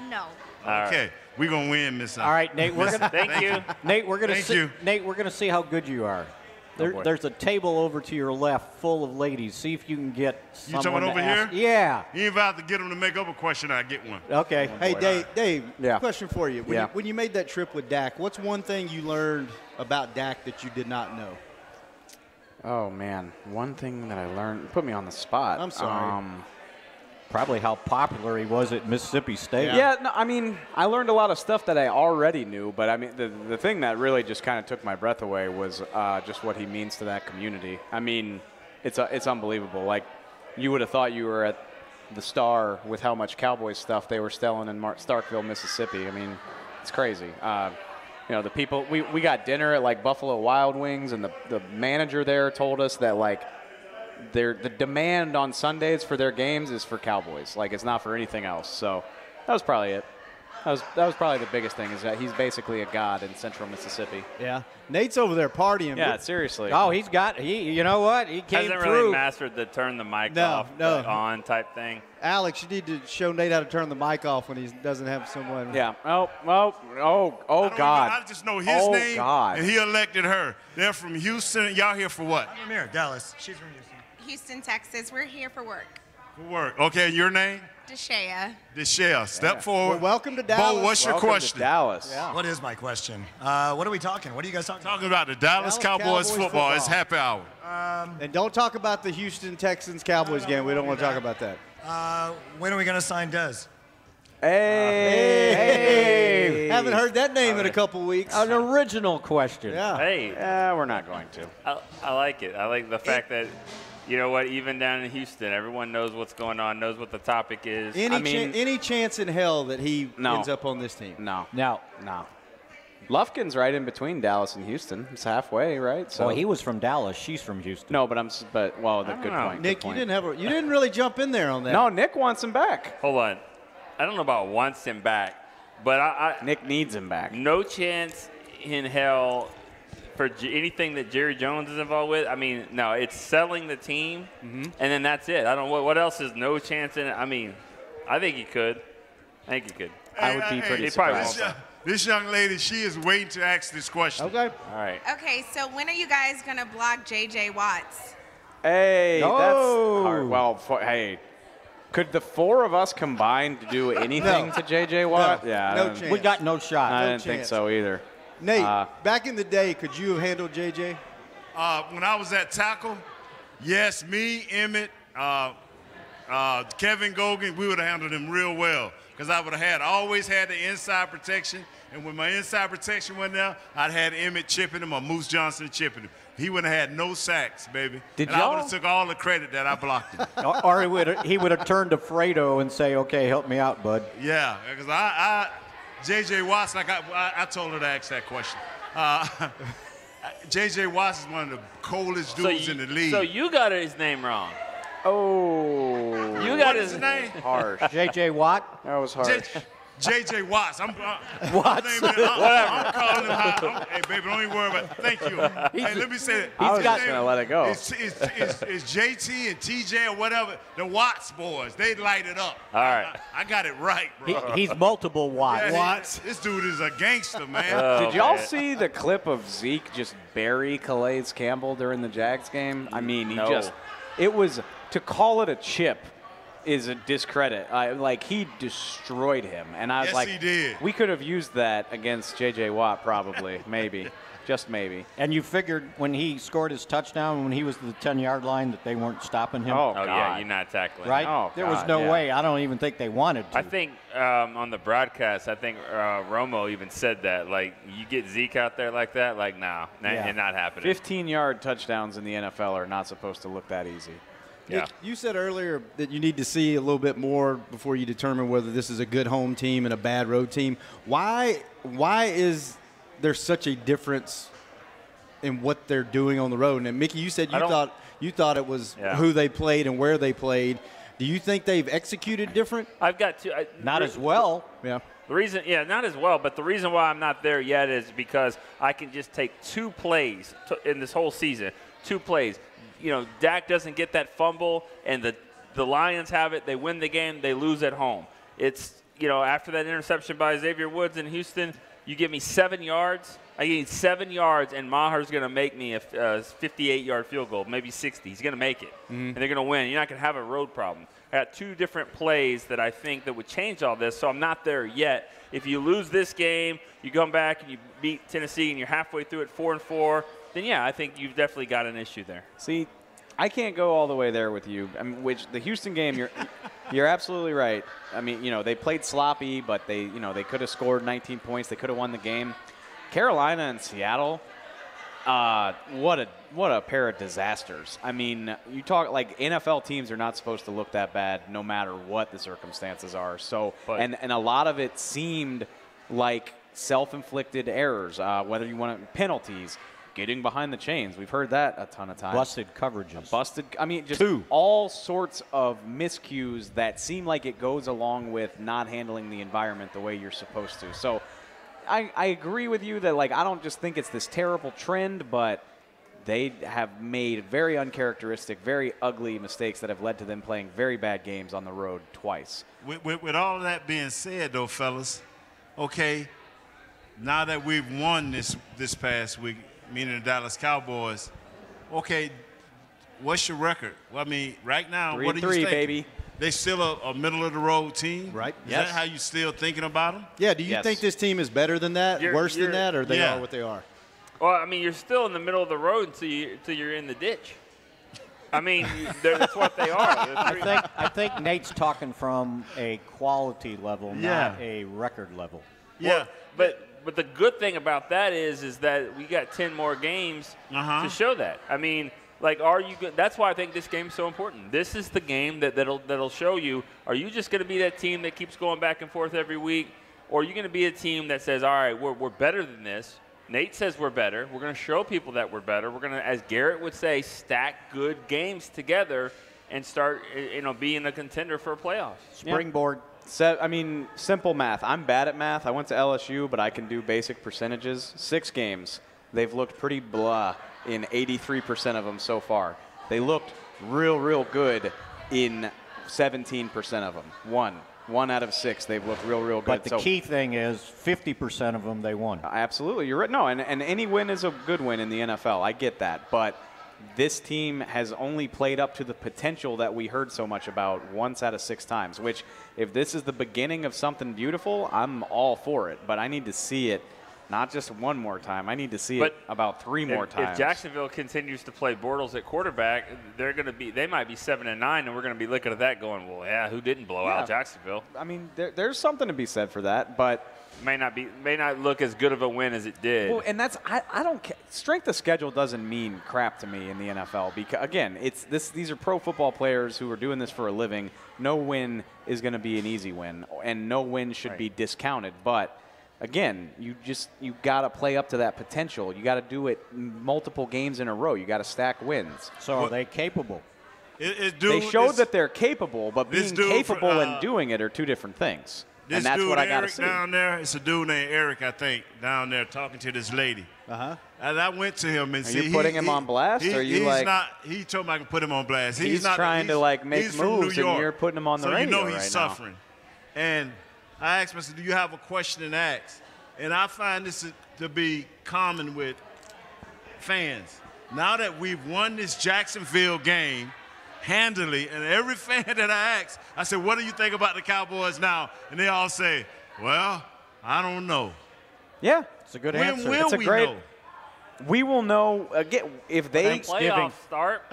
No. Okay. We're going to win, Miss. All right, Nate. We're gonna Thank you. Nate, we're gonna Thank see. you. Nate, we're gonna see how good you are. There's a table over to your left full of ladies. See if you can get You someone talking over to ask. here? Yeah. You ain't about to get them to make up a question. I get one. Okay. Hey, Dave, Yeah. question for you. When you made that trip with Dak, what's one thing you learned about Dak that you did not know? Oh, man. One thing that I learned, put me on the spot. I'm sorry. Probably how popular he was at Mississippi State. Yeah, no, I mean, I learned a lot of stuff that I already knew, but I mean, the thing that really just kind of took my breath away was just what he means to that community. I mean, it's unbelievable. Like, you would have thought you were at the Star with how much Cowboys stuff they were selling in Starkville, Mississippi. I mean, it's crazy. The people, we got dinner at like Buffalo Wild Wings, and the manager there told us that like the demand on Sundays for their games is for Cowboys. Like, it's not for anything else. So that was probably it. That was probably the biggest thing, is that he's basically a god in central Mississippi. Yeah. Nate's over there partying. Yeah, seriously. Oh, you know what? He came Hasn't through. really mastered the turn the mic off, on type thing. Alex, you need to show Nate how to turn the mic off when he doesn't have someone. Yeah. Oh, God. I just know his name, God. and he elected her. They're from Houston. Y'all here for what? I'm from here, Dallas. She's from Houston. Houston, Texas. We're here for work. For work. Okay, and your name? Deshea. Deshea. Step forward. Well, welcome to Dallas. Bo, what's your question? Dallas. Yeah. What is my question? What are we talking? What are you guys talking about? Talking about the Dallas Cowboys football. It's happy hour. And don't talk about the Houston Texans Cowboys game. We don't want to talk about that. When are we going to sign Dez? Hey. Haven't heard that name in a couple weeks. An original question. Yeah. Hey. We're not going to. I like it. I like the fact that, you know what, even down in Houston, everyone knows what's going on, knows what the topic is. Any chance in hell that he No. ends up on this team? No. No. Lufkin's right in between Dallas and Houston. It's halfway, right? So Well, he was from Dallas. She's from Houston. No, but good point. Nick, good point. you didn't really jump in there on that. No, Nick wants him back. Hold on. I don't know about wants him back, but Nick needs him back. No chance in hell for anything that Jerry Jones is involved with. I mean, no, it's selling the team, and then that's it. I don't know what else is no chance in it. I mean, I think he could. I think he could. I would be pretty He probably surprised. won't. This young lady, she is waiting to ask this question. Okay. All right. Okay, so when are you guys going to block J.J. Watts? Hey, No. that's hard. Well, hey, could the four of us combine to do anything No. to J.J. Watt? No. Yeah, No I don't- chance. We got no shot. I No didn't think chance. so either. Nate, back in the day, could you have handled JJ? When I was at tackle, yes, me, Emmitt, Kevin Gogan, we would have handled him real well because I would have always had the inside protection. And when my inside protection went down, I'd had Emmitt chipping him or Moose Johnson chipping him. He wouldn't have had no sacks, baby. Did and I would y'all- have took all the credit that I blocked him. Or he would have turned to Fredo and say, okay, help me out, bud. Yeah, because J.J. Watts, like I told her to ask that question. J.J. Watts is one of the coldest dudes in the league. So you got his name wrong. Oh. You got What is his name? Harsh. J.J. Watt? That was harsh. J.J. Watts. I'm Watts. I'm calling him high. Hey, baby, don't even worry about it. Thank you. Hey, let me say that. I was just going to let it go. It's J.T. and T.J. or whatever, the Watts boys. They light it up. All right. I got it right, bro. He's multiple Watts. Yeah, Watts. This dude is a gangster, man. Did y'all see the clip of Zeke just bury Calais Campbell during the Jags game? I mean, it was, to call it a chip is a discredit. He destroyed him. And I was Yes, he did. we could have used that against J.J. Watt probably, maybe. Just maybe. And you figured when he scored his touchdown, when he was to the 10-yard line, that they weren't stopping him? Oh, Oh, God. yeah, you're not tackling. Right? Oh, there was God, no yeah. way. I don't even think they wanted to. I think on the broadcast, I think Romo even said that. Like, you get Zeke out there like that, like, nah, it's not happening. 15-yard touchdowns in the NFL are not supposed to look that easy. Yeah. Nick, you said earlier that you need to see a little bit more before you determine whether this is a good home team and a bad road team. Why is there such a difference in what they're doing on the road? And Mickey, you said you thought it was who they played and where they played. Do you think they've executed different? I've got two. Not as well. Yeah. The reason, not as well, but the reason why I'm not there yet is because I can just take 2 plays in this whole season, 2 plays. You know, Dak doesn't get that fumble, and the Lions have it. They win the game. They lose at home. It's, after that interception by Xavier Woods in Houston, you give me 7 yards. I need 7 yards, and Maher's going to make me a 58-yard field goal, maybe 60. He's going to make it, and they're going to win. You're not going to have a road problem. I got 2 different plays that I think that would change all this, so I'm not there yet. If you lose this game, you come back and you beat Tennessee, and you're halfway through it 4-4, then, yeah, I think you've definitely got an issue there. See, I can't go all the way there with you. I mean, the Houston game, you're absolutely right. I mean, they played sloppy, but they could have scored 19 points. They could have won the game. Carolina and Seattle, what a pair of disasters. I mean, you talk like NFL teams are not supposed to look that bad no matter what the circumstances are. So, and a lot of it seemed like self-inflicted errors, whether you want penalties. getting behind the chains. We've heard that a ton of times. Busted coverages. I mean, just all sorts of miscues that seem like it goes along with not handling the environment the way you're supposed to. So I agree with you that, like, I don't just think it's this terrible trend, but they have made very uncharacteristic, very ugly mistakes that have led to them playing very bad games on the road twice. With all of that being said, though, fellas, okay, now that we've won this past week, meaning the Dallas Cowboys, okay, what's your record? Well, I mean, right now, what are you thinking? 3-3, baby. They still a middle-of-the-road team? Right. Is that how you still thinking about them? Yeah, do you think this team is better than that, worse than that, or they are what they are? Well, I mean, you're still in the middle of the road until you're in the ditch. I mean, that's what they are. I think Nate's talking from a quality level, not a record level. Yeah, well, but the good thing about that is that we got 10 more games to show that. I mean, like, are you good? That's why I think this game's so important. This is the game that'll show you, are you just going to be that team that keeps going back and forth every week, or are you going to be a team that says, all right, we're better than this. Nate says we're better. We're going to show people that we're better. We're going to, as Garrett would say, stack good games together and start, being a contender for a playoffs. Springboard. So, I mean, simple math. I'm bad at math. I went to LSU, but I can do basic percentages. 6 games. They've looked pretty blah in 83% of them so far. They looked real good in 17% of them. One out of 6, they've looked real good. But the key thing is 50% of them they won. Absolutely, you're right. No, and any win is a good win in the NFL. I get that. But this team has only played up to the potential that we heard so much about once out of 6 times, which if this is the beginning of something beautiful, I'm all for it. But I need to see it not just one more time. I need to see it about 3 more times. If Jacksonville continues to play Bortles at quarterback, they might be 7-9, and we're going to be looking at that going, well, yeah, who didn't blow out Jacksonville? I mean, there's something to be said for that, but may not look as good of a win as it did. Well, and that's I don't care. Strength of schedule doesn't mean crap to me in the NFL because again, these are pro football players who are doing this for a living. No win is going to be an easy win, and no win should be discounted, but again, you got to play up to that potential. You got to do it multiple games in a row. You got to stack wins. So are they capable? They showed that they're capable, but being capable and doing it are 2 different things. And that's what I got to see. Down there, it's a dude named Eric, I think, down there talking to this lady. And I went to him and are you putting him on blast? Or are you he told me I can put him on blast. He's trying to make moves, and you're putting him on the radio so you know he's suffering. And I asked him, I said, do you have a question to ask? And I find this to be common with fans. Now that we've won this Jacksonville game handily, and every fan that I ask, I said, what do you think about the Cowboys now? And they all say, well, I don't know. Yeah. It's a good answer. When will we know? We will know again if they playoffs start.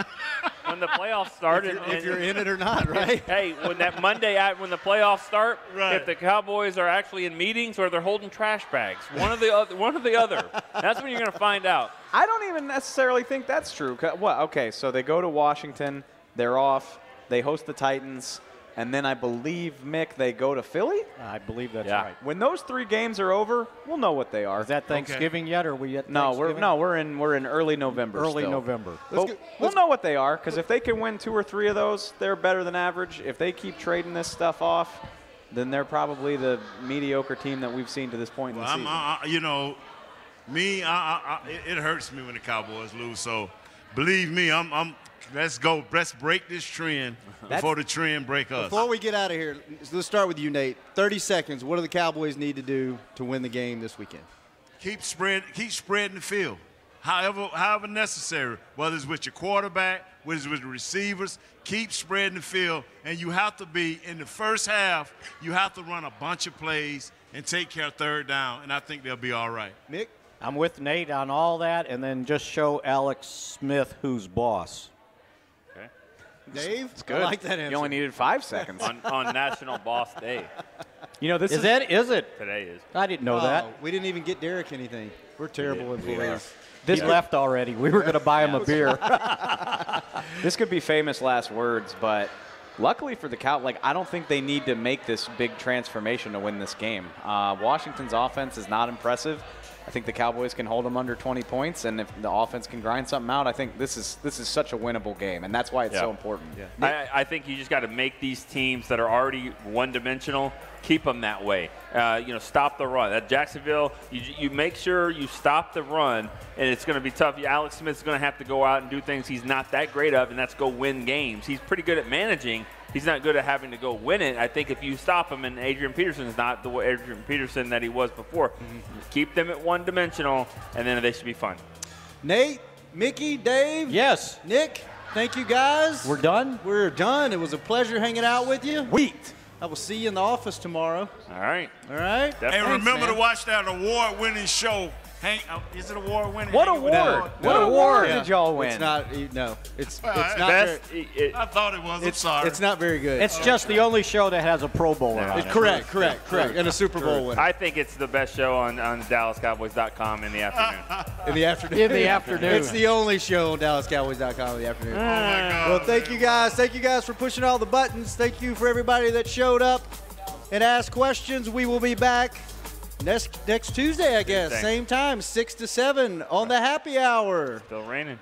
When the playoffs start, if you're in it or not, right? Hey, when that Monday when the playoffs start, if the Cowboys are actually in meetings or they're holding trash bags, one or the other. That's when you're going to find out. I don't even necessarily think that's true. Okay, so they go to Washington, they're off, they host the Titans, and then I believe, Mick, they go to Philly? I believe that's right. When those 3 games are over, we'll know what they are. Is that Thanksgiving yet, or are we at No, Thanksgiving? we're in early November. November. We'll know what they are, because if they can win 2 or 3 of those, they're better than average. If they keep trading this stuff off, then they're probably the mediocre team that we've seen to this point in the season. It hurts me when the Cowboys lose. So believe me, let's go. Let's break this trend before the trend break us. Before we get out of here, let's start with you, Nate. 30 seconds. What do the Cowboys need to do to win the game this weekend? Keep spreading the field, however necessary. Whether it's with your quarterback, whether it's with the receivers, keep spreading the field. And you have to be in the first half. You have to run a bunch of plays and take care of 3rd down. And I think they'll be all right. Mick, I'm with Nate on all that, and then just show Alex Smith who's boss. Dave, it's good. I like that answer. You only needed 5 seconds. on National Boss Day. This is it? Today is. I didn't know that. We didn't even get Derek anything. We're terrible employees. He left already. We were going to buy him a beer. This could be famous last words, but luckily for the Cowboys, I don't think they need to make this big transformation to win this game. Washington's offense is not impressive. I think the Cowboys can hold them under 20 points, and if the offense can grind something out, I think this is such a winnable game, and that's why it's so important. Yeah. I think you just got to make these teams that are already one-dimensional, keep them that way. Stop the run. At Jacksonville, you make sure you stop the run, and it's going to be tough. Alex Smith's going to have to go out and do things he's not that great of, and that's go win games. He's pretty good at managing. He's not good at having to go win it. I think if you stop him, and Adrian Peterson is not the Adrian Peterson that he was before, keep them at one-dimensional, and then they should be fun. Nate, Mickey, Dave. Yes. Nick, thank you guys. We're done? We're done. It was a pleasure hanging out with you. I will see you in the office tomorrow. All right. All right. Hey, remember to watch that award-winning show. Is it award-winning? What award? What award did y'all win? It's not. No. It's not. I thought it was. I'm sorry. It's not very good. It's just the only show that has a Pro Bowler on it. Correct. And a Super Bowl winner. I think it's the best show on DallasCowboys.com in the afternoon. In the afternoon. It's the only show on DallasCowboys.com in the afternoon. Oh, my God. Well, thank you guys. Thank you guys for pushing all the buttons. Thank you for everybody that showed up and asked questions. We will be back next Tuesday, I guess. Same time, 6 to 7 on the happy hour. Still raining.